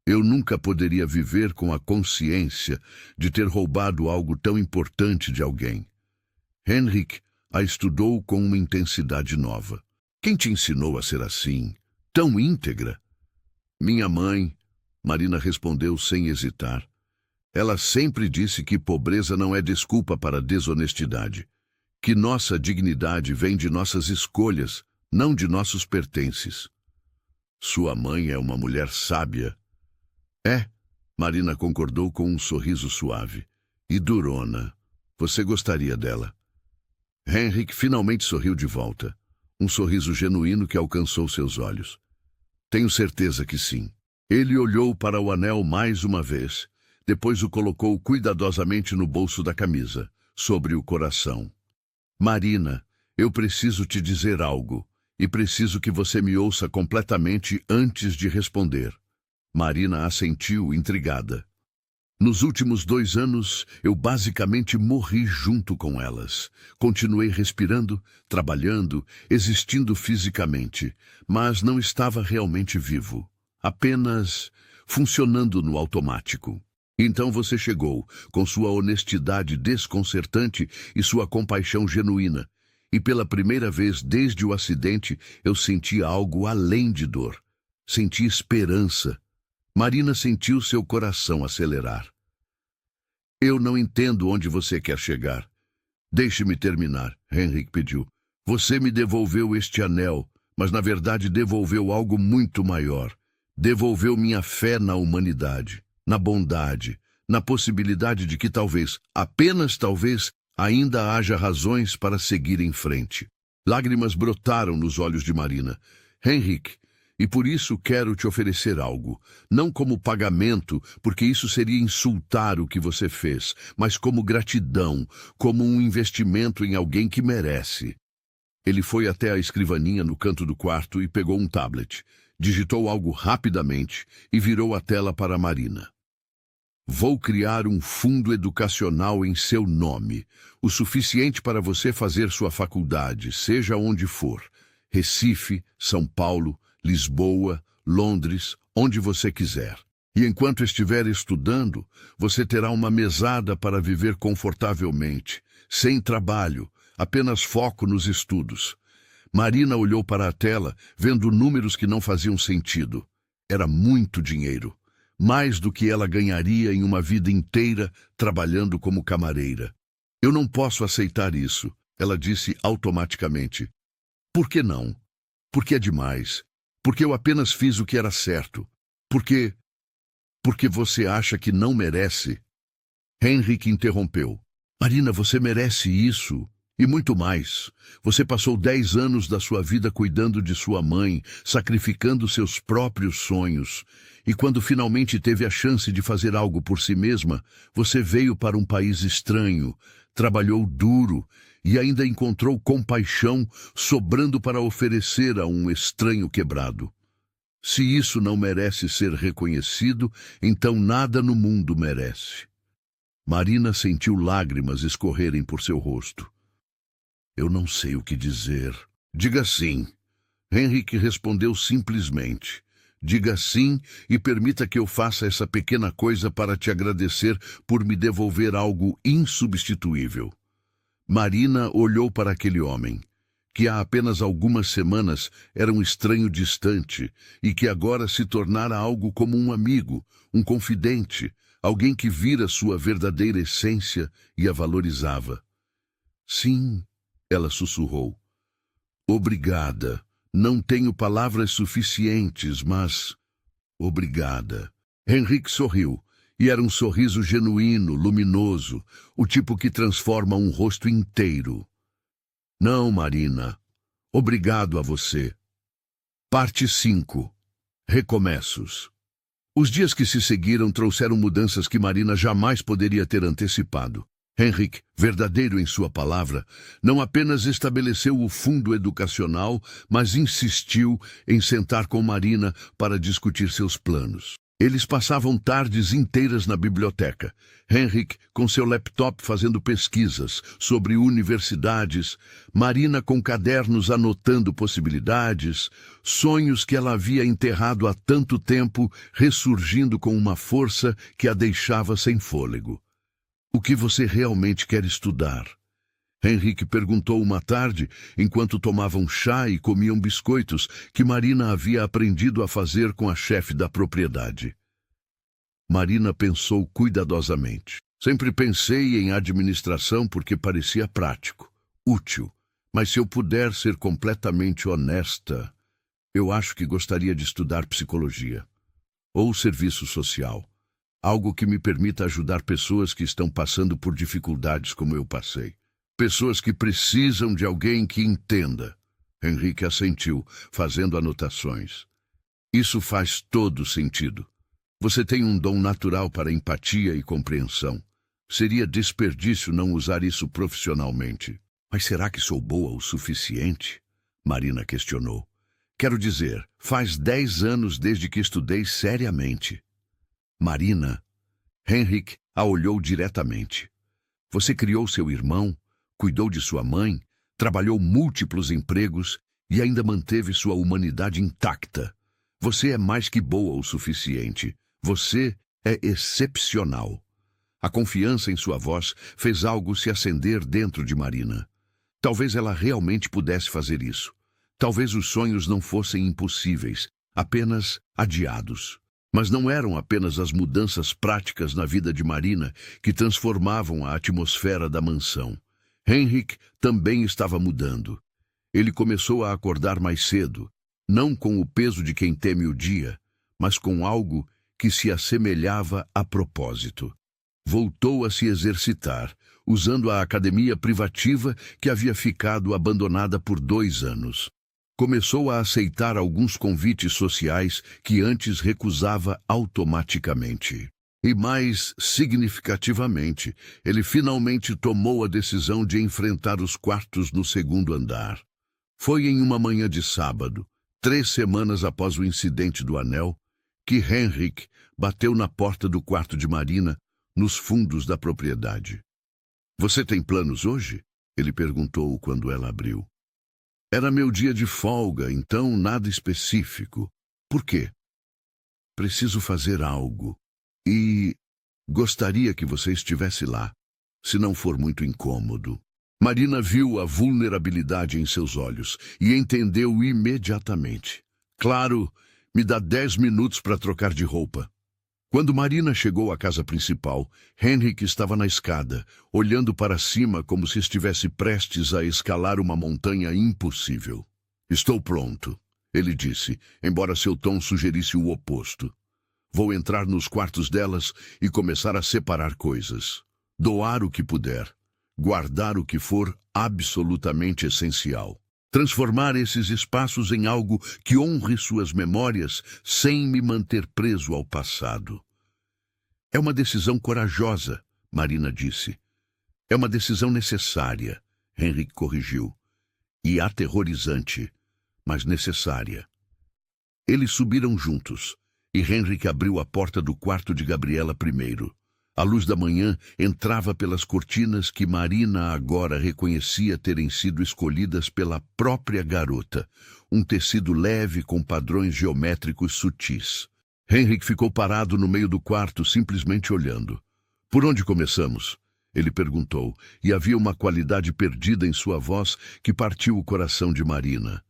eu nunca poderia viver com a consciência de ter roubado algo tão importante de alguém. Henrik a estudou com uma intensidade nova. Quem te ensinou a ser assim, tão íntegra? Minha mãe, Marina respondeu sem hesitar. Ela sempre disse que pobreza não é desculpa para desonestidade. Que nossa dignidade vem de nossas escolhas, não de nossos pertences. Sua mãe é uma mulher sábia. É, Marina concordou com um sorriso suave. E durona. Você gostaria dela? Henrik finalmente sorriu de volta. Um sorriso genuíno que alcançou seus olhos. Tenho certeza que sim. Ele olhou para o anel mais uma vez. Depois o colocou cuidadosamente no bolso da camisa, sobre o coração. Marina, eu preciso te dizer algo, e preciso que você me ouça completamente antes de responder. Marina assentiu, intrigada. Nos últimos 2 anos, eu basicamente morri junto com elas. Continuei respirando, trabalhando, existindo fisicamente, mas não estava realmente vivo. Apenas funcionando no automático. Então você chegou, com sua honestidade desconcertante e sua compaixão genuína. E pela primeira vez desde o acidente, eu senti algo além de dor. Senti esperança. Marina sentiu seu coração acelerar. Eu não entendo onde você quer chegar. Deixe-me terminar, Henrik pediu. Você me devolveu este anel, mas na verdade devolveu algo muito maior. Devolveu minha fé na humanidade, na bondade, na possibilidade de que talvez, apenas talvez, ainda haja razões para seguir em frente. Lágrimas brotaram nos olhos de Marina. Henrik, e por isso quero te oferecer algo, não como pagamento, porque isso seria insultar o que você fez, mas como gratidão, como um investimento em alguém que merece. Ele foi até a escrivaninha no canto do quarto e pegou um tablet. Digitou algo rapidamente e virou a tela para Marina. Vou criar um fundo educacional em seu nome, o suficiente para você fazer sua faculdade, seja onde for. Recife, São Paulo, Lisboa, Londres, onde você quiser. E enquanto estiver estudando, você terá uma mesada para viver confortavelmente, sem trabalho, apenas foco nos estudos. Marina olhou para a tela, vendo números que não faziam sentido. Era muito dinheiro, mais do que ela ganharia em uma vida inteira trabalhando como camareira. Eu não posso aceitar isso, ela disse automaticamente. Por que não? Porque é demais. Porque eu apenas fiz o que era certo. Porque você acha que não merece. Henrik interrompeu. Marina, você merece isso. E muito mais. Você passou 10 anos da sua vida cuidando de sua mãe, sacrificando seus próprios sonhos. E quando finalmente teve a chance de fazer algo por si mesma, você veio para um país estranho, trabalhou duro e ainda encontrou compaixão sobrando para oferecer a um estranho quebrado. Se isso não merece ser reconhecido, então nada no mundo merece. Marina sentiu lágrimas escorrerem por seu rosto. Eu não sei o que dizer. Diga sim. Henrik respondeu simplesmente. Diga sim e permita que eu faça essa pequena coisa para te agradecer por me devolver algo insubstituível. Marina olhou para aquele homem, que há apenas algumas semanas era um estranho distante e que agora se tornara algo como um amigo, um confidente, alguém que vira sua verdadeira essência e a valorizava. Sim, ela sussurrou. Obrigada. Não tenho palavras suficientes, mas... Obrigada. Henrik sorriu, e era um sorriso genuíno, luminoso, o tipo que transforma um rosto inteiro. Não, Marina. Obrigado a você. Parte 5. Recomeços. Os dias que se seguiram trouxeram mudanças que Marina jamais poderia ter antecipado. Henrik, verdadeiro em sua palavra, não apenas estabeleceu o fundo educacional, mas insistiu em sentar com Marina para discutir seus planos. Eles passavam tardes inteiras na biblioteca. Henrik com seu laptop fazendo pesquisas sobre universidades, Marina com cadernos anotando possibilidades, sonhos que ela havia enterrado há tanto tempo, ressurgindo com uma força que a deixava sem fôlego. O que você realmente quer estudar? Henrik perguntou uma tarde, enquanto tomavam chá e comiam biscoitos que Marina havia aprendido a fazer com a chefe da propriedade. Marina pensou cuidadosamente. Sempre pensei em administração porque parecia prático, útil, mas se eu puder ser completamente honesta, eu acho que gostaria de estudar psicologia ou serviço social. Algo que me permita ajudar pessoas que estão passando por dificuldades como eu passei. Pessoas que precisam de alguém que entenda. Henrik assentiu, fazendo anotações. Isso faz todo sentido. Você tem um dom natural para empatia e compreensão. Seria desperdício não usar isso profissionalmente. Mas será que sou boa o suficiente? Marina questionou. Quero dizer, faz 10 anos desde que estudei seriamente. Marina, Henrik a olhou diretamente. Você criou seu irmão, cuidou de sua mãe, trabalhou múltiplos empregos e ainda manteve sua humanidade intacta. Você é mais que boa o suficiente. Você é excepcional. A confiança em sua voz fez algo se acender dentro de Marina. Talvez ela realmente pudesse fazer isso. Talvez os sonhos não fossem impossíveis, apenas adiados. Mas não eram apenas as mudanças práticas na vida de Marina que transformavam a atmosfera da mansão. Henrik também estava mudando. Ele começou a acordar mais cedo, não com o peso de quem teme o dia, mas com algo que se assemelhava a propósito. Voltou a se exercitar, usando a academia privativa que havia ficado abandonada por 2 anos. Começou a aceitar alguns convites sociais que antes recusava automaticamente. E mais significativamente, ele finalmente tomou a decisão de enfrentar os quartos no 2º andar. Foi em uma manhã de sábado, 3 semanas após o incidente do anel, que Henrik bateu na porta do quarto de Marina, nos fundos da propriedade. Você tem planos hoje? Ele perguntou quando ela abriu. Era meu dia de folga, então nada específico. Por quê? Preciso fazer algo. E gostaria que você estivesse lá, se não for muito incômodo. Marina viu a vulnerabilidade em seus olhos e entendeu imediatamente. Claro, me dá 10 minutos para trocar de roupa. Quando Marina chegou à casa principal, Henrik estava na escada, olhando para cima como se estivesse prestes a escalar uma montanha impossível. Estou pronto, ele disse, embora seu tom sugerisse o oposto. Vou entrar nos quartos delas e começar a separar coisas. Doar o que puder. Guardar o que for absolutamente essencial. Transformar esses espaços em algo que honre suas memórias sem me manter preso ao passado. É uma decisão corajosa, Marina disse. É uma decisão necessária, Henrik corrigiu. E aterrorizante, mas necessária. Eles subiram juntos, e Henrik abriu a porta do quarto de Gabriela primeiro. A luz da manhã entrava pelas cortinas que Marina agora reconhecia terem sido escolhidas pela própria garota, um tecido leve com padrões geométricos sutis. Henrik ficou parado no meio do quarto, simplesmente olhando. Por onde começamos? Ele perguntou, e havia uma qualidade perdida em sua voz que partiu o coração de Marina.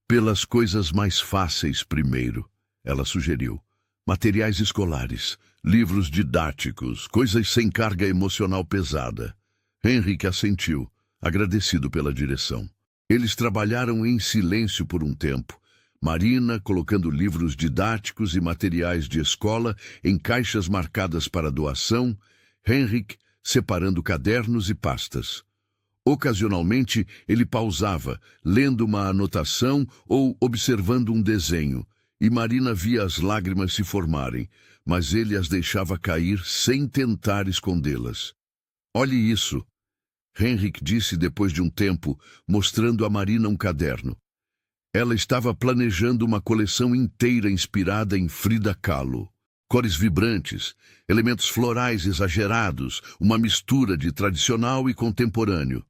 Pelas coisas mais fáceis primeiro, ela sugeriu. Materiais escolares, livros didáticos, coisas sem carga emocional pesada. Henrik assentiu, agradecido pela direção. Eles trabalharam em silêncio por um tempo, Marina colocando livros didáticos e materiais de escola em caixas marcadas para doação, Henrik separando cadernos e pastas. Ocasionalmente, ele pausava, lendo uma anotação ou observando um desenho, e Marina via as lágrimas se formarem, mas ele as deixava cair sem tentar escondê-las. Olhe isso, Henrik disse depois de um tempo, mostrando a Marina um caderno. Ela estava planejando uma coleção inteira inspirada em Frida Kahlo. Cores vibrantes, elementos florais exagerados, uma mistura de tradicional e contemporâneo.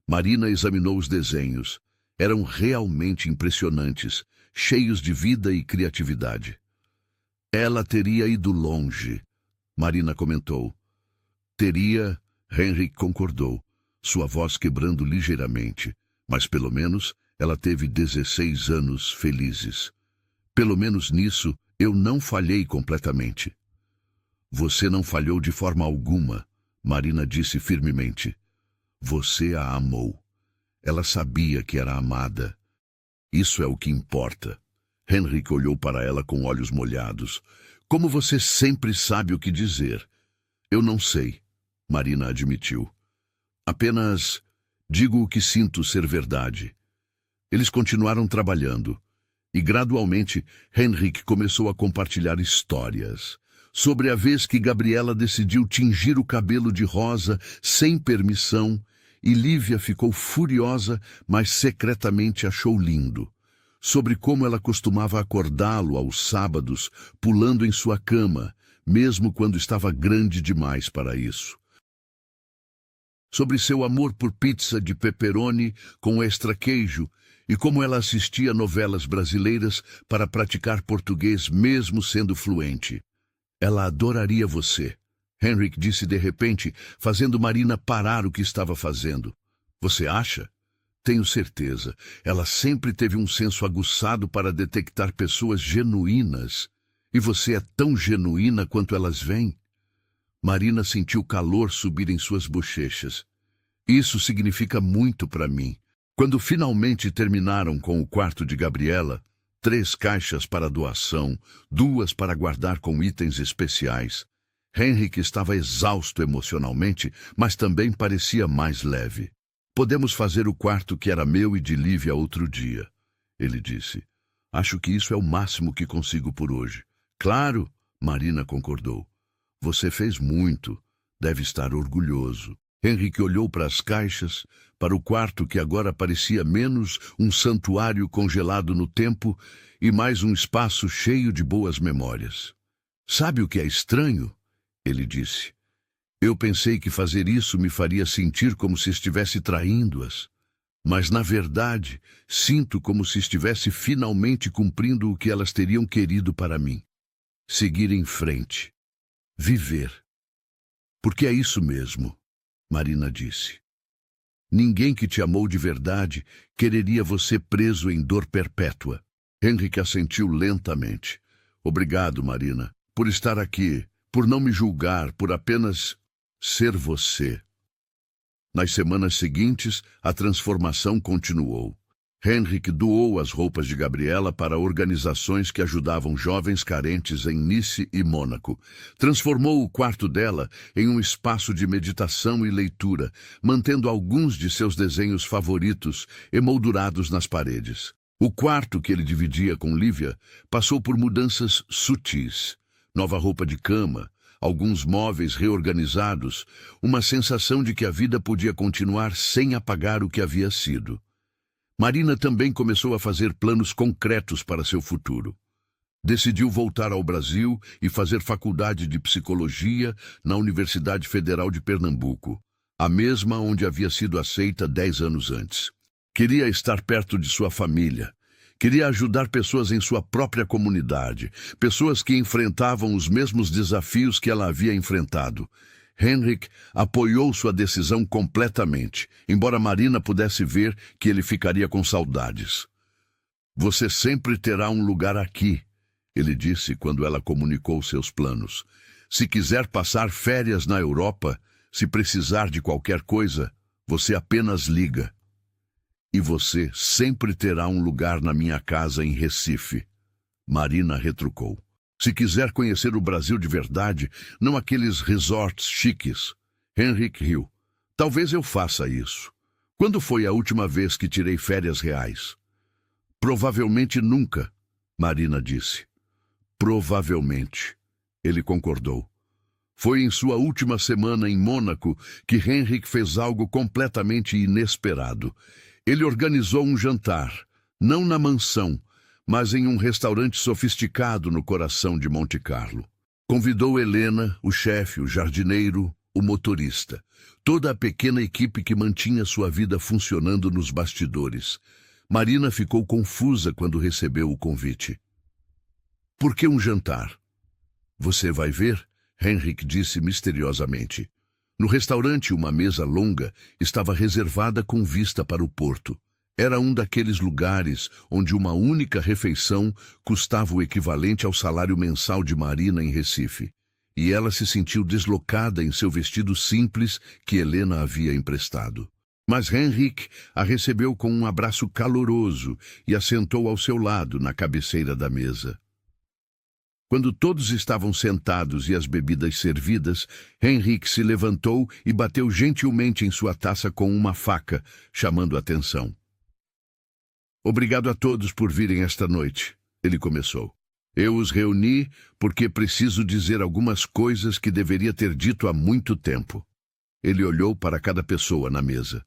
Marina examinou os desenhos. Eram realmente impressionantes, cheios de vida e criatividade. Ela teria ido longe, Marina comentou. Teria, Henrik concordou, sua voz quebrando ligeiramente, mas pelo menos ela teve 16 anos felizes. Pelo menos nisso eu não falhei completamente. Você não falhou de forma alguma, Marina disse firmemente. Você a amou. Ela sabia que era amada. Isso é o que importa. Henrik olhou para ela com olhos molhados. Como você sempre sabe o que dizer. Eu não sei, Marina admitiu. Apenas digo o que sinto ser verdade. Eles continuaram trabalhando. E gradualmente, Henrik começou a compartilhar histórias. Sobre a vez que Gabriela decidiu tingir o cabelo de rosa sem permissão, e Lívia ficou furiosa, mas secretamente achou lindo. Sobre como ela costumava acordá-lo aos sábados, pulando em sua cama, mesmo quando estava grande demais para isso. Sobre seu amor por pizza de pepperoni com extra queijo, e como ela assistia novelas brasileiras para praticar português mesmo sendo fluente. Ela adoraria você, Henrik disse de repente, fazendo Marina parar o que estava fazendo. Você acha? Tenho certeza. Ela sempre teve um senso aguçado para detectar pessoas genuínas. E você é tão genuína quanto elas vêm? Marina sentiu calor subir em suas bochechas. Isso significa muito para mim. Quando finalmente terminaram com o quarto de Gabriela, 3 caixas para doação, 2 para guardar com itens especiais, Henrik estava exausto emocionalmente, mas também parecia mais leve. Podemos fazer o quarto que era meu e de Lívia outro dia, ele disse. Acho que isso é o máximo que consigo por hoje. Claro, Marina concordou. Você fez muito, deve estar orgulhoso. Henrik olhou para as caixas, para o quarto que agora parecia menos um santuário congelado no tempo e mais um espaço cheio de boas memórias. Sabe o que é estranho? Ele disse. Eu pensei que fazer isso me faria sentir como se estivesse traindo-as. Mas, na verdade, sinto como se estivesse finalmente cumprindo o que elas teriam querido para mim. Seguir em frente. Viver. Porque é isso mesmo, Marina disse. Ninguém que te amou de verdade quereria você preso em dor perpétua. Henrik assentiu lentamente. Obrigado, Marina, por estar aqui, por não me julgar, por apenas ser você. Nas semanas seguintes, a transformação continuou. Henrik doou as roupas de Gabriela para organizações que ajudavam jovens carentes em Nice e Mônaco. Transformou o quarto dela em um espaço de meditação e leitura, mantendo alguns de seus desenhos favoritos emoldurados nas paredes. O quarto que ele dividia com Lívia passou por mudanças sutis. Nova roupa de cama, alguns móveis reorganizados, uma sensação de que a vida podia continuar sem apagar o que havia sido. Marina também começou a fazer planos concretos para seu futuro. Decidiu voltar ao Brasil e fazer faculdade de psicologia na Universidade Federal de Pernambuco, a mesma onde havia sido aceita 10 anos antes. Queria estar perto de sua família. Queria ajudar pessoas em sua própria comunidade, pessoas que enfrentavam os mesmos desafios que ela havia enfrentado. Henrik apoiou sua decisão completamente, embora Marina pudesse ver que ele ficaria com saudades. Você sempre terá um lugar aqui, ele disse quando ela comunicou seus planos. Se quiser passar férias na Europa, se precisar de qualquer coisa, você apenas liga. E você sempre terá um lugar na minha casa em Recife, Marina retrucou. Se quiser conhecer o Brasil de verdade, não aqueles resorts chiques. Henrik riu. Talvez eu faça isso. Quando foi a última vez que tirei férias reais? Provavelmente nunca, Marina disse. Provavelmente, ele concordou. Foi em sua última semana em Mônaco que Henrik fez algo completamente inesperado. Ele organizou um jantar, não na mansão, mas em um restaurante sofisticado no coração de Monte Carlo. Convidou Helena, o chefe, o jardineiro, o motorista, toda a pequena equipe que mantinha sua vida funcionando nos bastidores. Marina ficou confusa quando recebeu o convite. Por que um jantar? Você vai ver, Henrik disse misteriosamente. No restaurante, uma mesa longa estava reservada com vista para o porto. Era um daqueles lugares onde uma única refeição custava o equivalente ao salário mensal de Marina em Recife. E ela se sentiu deslocada em seu vestido simples que Helena havia emprestado. Mas Henrik a recebeu com um abraço caloroso e a sentou ao seu lado na cabeceira da mesa. Quando todos estavam sentados e as bebidas servidas, Henrik se levantou e bateu gentilmente em sua taça com uma faca, chamando atenção. Obrigado a todos por virem esta noite, ele começou. Eu os reuni porque preciso dizer algumas coisas que deveria ter dito há muito tempo. Ele olhou para cada pessoa na mesa.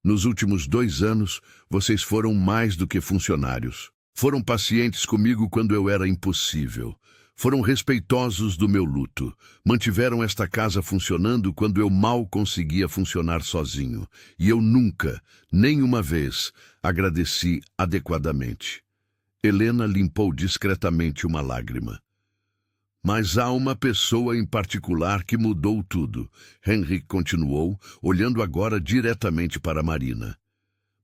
Nos últimos 2 anos, vocês foram mais do que funcionários. Foram pacientes comigo quando eu era impossível. Foram respeitosos do meu luto. Mantiveram esta casa funcionando quando eu mal conseguia funcionar sozinho. E eu nunca, nem uma vez, agradeci adequadamente. Helena limpou discretamente uma lágrima. Mas há uma pessoa em particular que mudou tudo, Henrik continuou, olhando agora diretamente para Marina.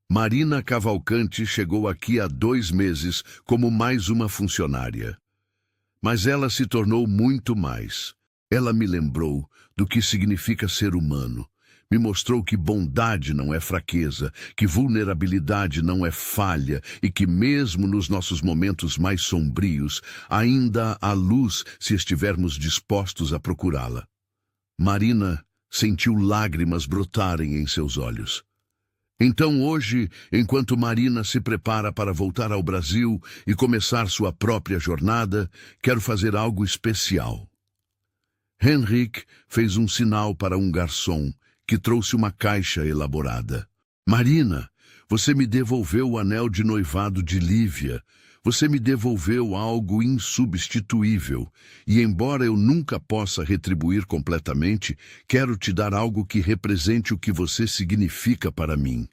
Marina Cavalcante chegou aqui há 2 meses como mais uma funcionária. Mas ela se tornou muito mais. Ela me lembrou do que significa ser humano. Me mostrou que bondade não é fraqueza, que vulnerabilidade não é falha e que mesmo nos nossos momentos mais sombrios, ainda há luz se estivermos dispostos a procurá-la. Marina sentiu lágrimas brotarem em seus olhos. Então hoje, enquanto Marina se prepara para voltar ao Brasil e começar sua própria jornada, quero fazer algo especial. Henrik fez um sinal para um garçom que trouxe uma caixa elaborada. Marina, você me devolveu o anel de noivado de Lívia. Você me devolveu algo insubstituível. E embora eu nunca possa retribuir completamente, quero te dar algo que represente o que você significa para mim.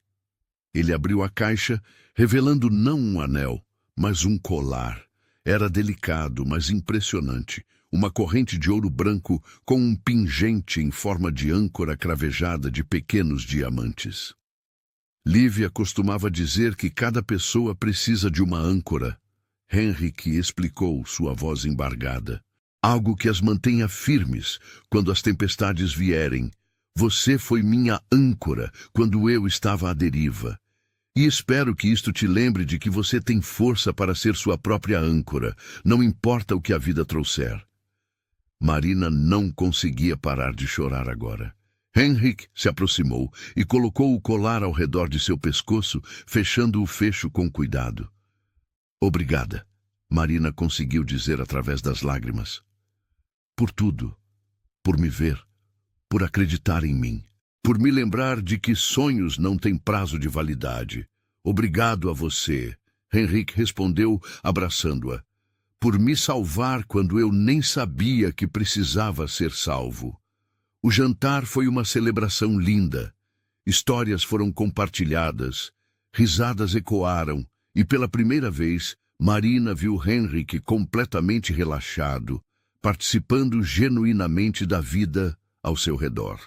Ele abriu a caixa, revelando não um anel, mas um colar. Era delicado, mas impressionante. Uma corrente de ouro branco com um pingente em forma de âncora cravejada de pequenos diamantes. Lívia costumava dizer que cada pessoa precisa de uma âncora. Henrik explicou, sua voz embargada. algo que as mantenha firmes quando as tempestades vierem. Você foi minha âncora quando eu estava à deriva. E espero que isto te lembre de que você tem força para ser sua própria âncora, não importa o que a vida trouxer. Marina não conseguia parar de chorar agora. Henrik se aproximou e colocou o colar ao redor de seu pescoço, fechando o fecho com cuidado. Obrigada, Marina conseguiu dizer através das lágrimas. Por tudo, por me ver, por acreditar em mim, por me lembrar de que sonhos não têm prazo de validade. Obrigado a você, Henrik respondeu, abraçando-a. Por me salvar quando eu nem sabia que precisava ser salvo. O jantar foi uma celebração linda. Histórias foram compartilhadas, risadas ecoaram, e pela primeira vez, Marina viu Henrik completamente relaxado, participando genuinamente da vida ao seu redor.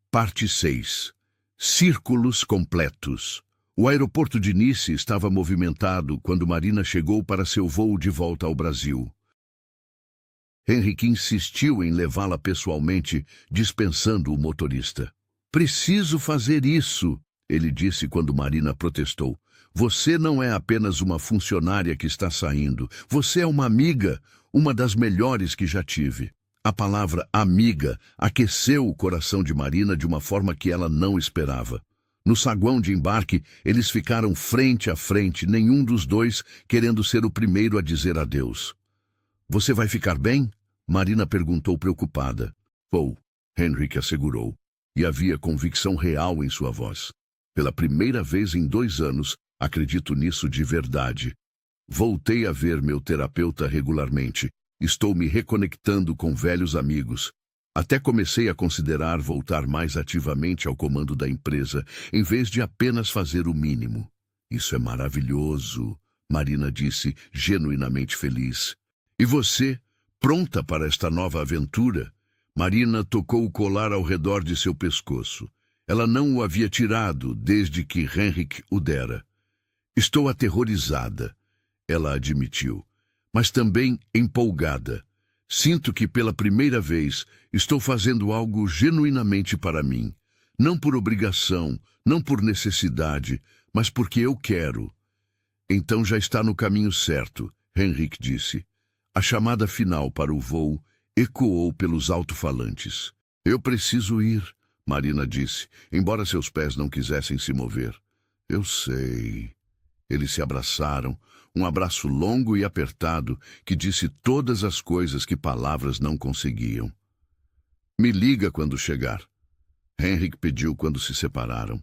Parte 6. Círculos completos. O aeroporto de Nice estava movimentado quando Marina chegou para seu voo de volta ao Brasil. Henrik insistiu em levá-la pessoalmente, dispensando o motorista. Preciso fazer isso, ele disse quando Marina protestou. Você não é apenas uma funcionária que está saindo. Você é uma amiga, uma das melhores que já tive. A palavra amiga aqueceu o coração de Marina de uma forma que ela não esperava. No saguão de embarque, eles ficaram frente a frente, nenhum dos dois querendo ser o primeiro a dizer adeus. Você vai ficar bem? Marina perguntou preocupada. Vou, Henrik assegurou, e havia convicção real em sua voz. Pela primeira vez em 2 anos, acredito nisso de verdade. Voltei a ver meu terapeuta regularmente. Estou me reconectando com velhos amigos. Até comecei a considerar voltar mais ativamente ao comando da empresa, em vez de apenas fazer o mínimo. Isso é maravilhoso, Marina disse, genuinamente feliz. E você, pronta para esta nova aventura? Marina tocou o colar ao redor de seu pescoço. Ela não o havia tirado desde que Henrik o dera. Estou aterrorizada, ela admitiu, mas também empolgada. Sinto que pela primeira vez estou fazendo algo genuinamente para mim. Não por obrigação, não por necessidade, mas porque eu quero. Então já está no caminho certo, Henrik disse. A chamada final para o voo ecoou pelos alto-falantes. Eu preciso ir, Marina disse, embora seus pés não quisessem se mover. Eu sei. Eles se abraçaram, um abraço longo e apertado que disse todas as coisas que palavras não conseguiam. Me liga quando chegar. Henrik pediu quando se separaram.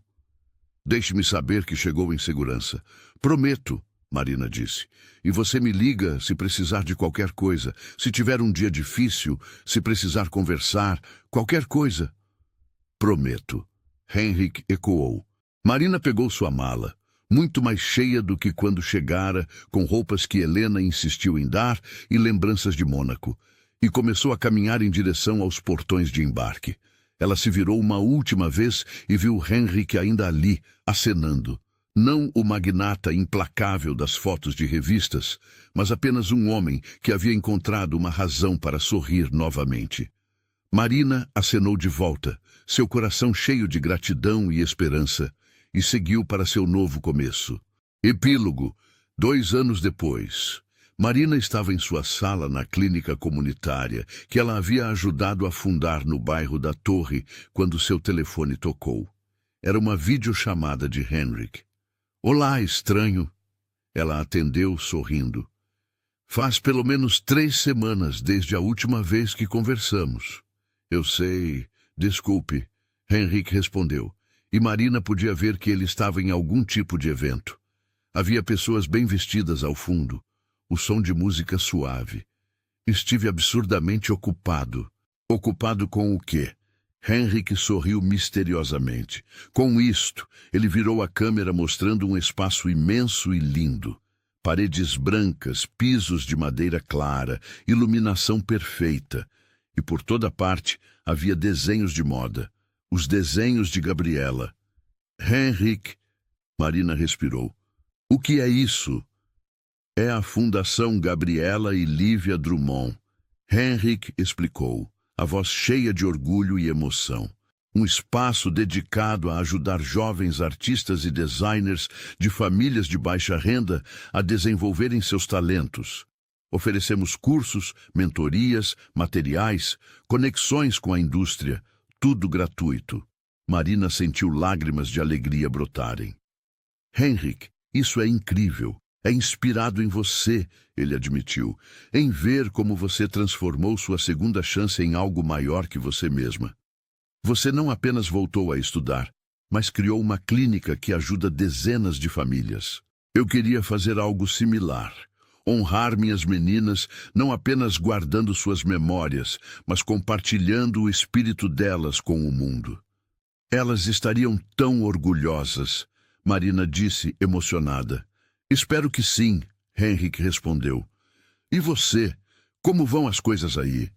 Deixe-me saber que chegou em segurança. Prometo, Marina disse. E você me liga se precisar de qualquer coisa, se tiver um dia difícil, se precisar conversar, qualquer coisa. Prometo. Henrik ecoou. Marina pegou sua mala, muito mais cheia do que quando chegara, com roupas que Helena insistiu em dar e lembranças de Mônaco, e começou a caminhar em direção aos portões de embarque. Ela se virou uma última vez e viu Henrik ainda ali, acenando. Não o magnata implacável das fotos de revistas, mas apenas um homem que havia encontrado uma razão para sorrir novamente. Marina acenou de volta, seu coração cheio de gratidão e esperança, e seguiu para seu novo começo. Epílogo. 2 anos depois. Marina estava em sua sala na clínica comunitária que ela havia ajudado a fundar no bairro da Torre quando seu telefone tocou. Era uma videochamada de Henrik. Olá, estranho. Ela atendeu sorrindo. Faz pelo menos 3 semanas desde a última vez que conversamos. Eu sei. Desculpe. Henrik respondeu. E Marina podia ver que ele estava em algum tipo de evento. Havia pessoas bem vestidas ao fundo. O som de música suave. Estive absurdamente ocupado. Ocupado com o quê? Henrik sorriu misteriosamente. Com isto, ele virou a câmera mostrando um espaço imenso e lindo. Paredes brancas, pisos de madeira clara, iluminação perfeita. E por toda parte havia desenhos de moda. Os desenhos de Gabriela. Henrik, Marina respirou. O que é isso? É a Fundação Gabriela e Lívia Drummond. Henrik explicou, a voz cheia de orgulho e emoção. Um espaço dedicado a ajudar jovens artistas e designers de famílias de baixa renda a desenvolverem seus talentos. Oferecemos cursos, mentorias, materiais, conexões com a indústria, tudo gratuito. Marina sentiu lágrimas de alegria brotarem. Henrik, isso é incrível. É inspirado em você, ele admitiu, em ver como você transformou sua segunda chance em algo maior que você mesma. Você não apenas voltou a estudar, mas criou uma clínica que ajuda dezenas de famílias. Eu queria fazer algo similar. Honrar minhas meninas, não apenas guardando suas memórias, mas compartilhando o espírito delas com o mundo. Elas estariam tão orgulhosas, Marina disse, emocionada. Espero que sim, Henrik respondeu. E você? Como vão as coisas aí?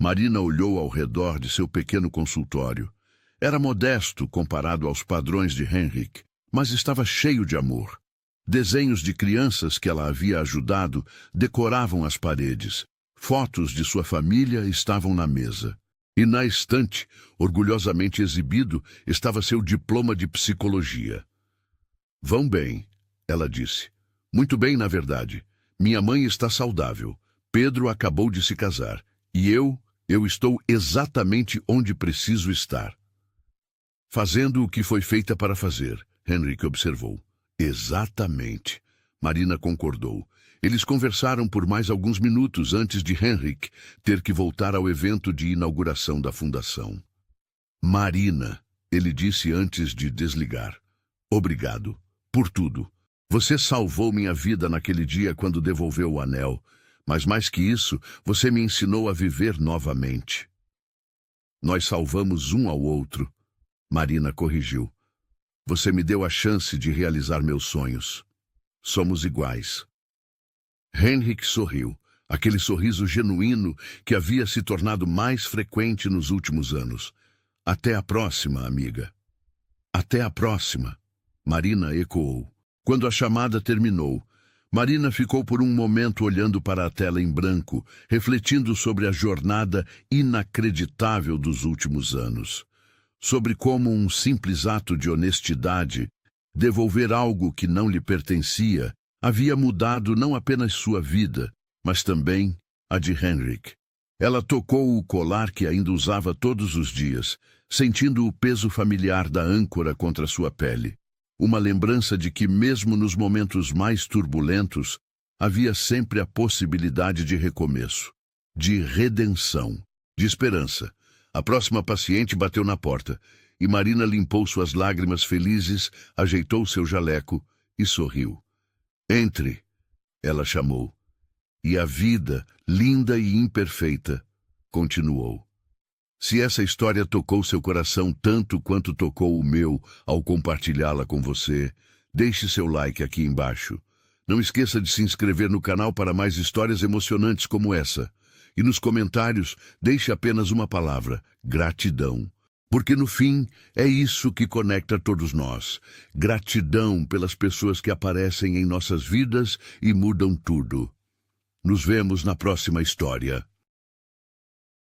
Marina olhou ao redor de seu pequeno consultório. Era modesto comparado aos padrões de Henrik, mas estava cheio de amor. Desenhos de crianças que ela havia ajudado decoravam as paredes. Fotos de sua família estavam na mesa. E na estante, orgulhosamente exibido, estava seu diploma de psicologia. Vão bem, ela disse. Muito bem, na verdade. Minha mãe está saudável. Pedro acabou de se casar. E eu estou exatamente onde preciso estar. Fazendo o que foi feita para fazer, Henrik observou. Exatamente. Marina concordou. Eles conversaram por mais alguns minutos antes de Henrik ter que voltar ao evento de inauguração da fundação. Marina, ele disse antes de desligar. Obrigado. Por tudo. Você salvou minha vida naquele dia quando devolveu o anel. Mas mais que isso, você me ensinou a viver novamente. Nós salvamos um ao outro. Marina corrigiu. Você me deu a chance de realizar meus sonhos. Somos iguais. Henrik sorriu, aquele sorriso genuíno que havia se tornado mais frequente nos últimos anos. Até a próxima, amiga. Até a próxima, Marina ecoou. Quando a chamada terminou, Marina ficou por um momento olhando para a tela em branco, refletindo sobre a jornada inacreditável dos últimos anos. Sobre como um simples ato de honestidade, devolver algo que não lhe pertencia, havia mudado não apenas sua vida, mas também a de Henrik. Ela tocou o colar que ainda usava todos os dias, sentindo o peso familiar da âncora contra sua pele. Uma lembrança de que, mesmo nos momentos mais turbulentos, havia sempre a possibilidade de recomeço, de redenção, de esperança. A próxima paciente bateu na porta, e Marina limpou suas lágrimas felizes, ajeitou seu jaleco e sorriu. Entre, ela chamou. E a vida, linda e imperfeita, continuou. Se essa história tocou seu coração tanto quanto tocou o meu ao compartilhá-la com você, deixe seu like aqui embaixo. Não esqueça de se inscrever no canal para mais histórias emocionantes como essa. E nos comentários, deixe apenas uma palavra: gratidão. Porque no fim, é isso que conecta todos nós. Gratidão pelas pessoas que aparecem em nossas vidas e mudam tudo. Nos vemos na próxima história.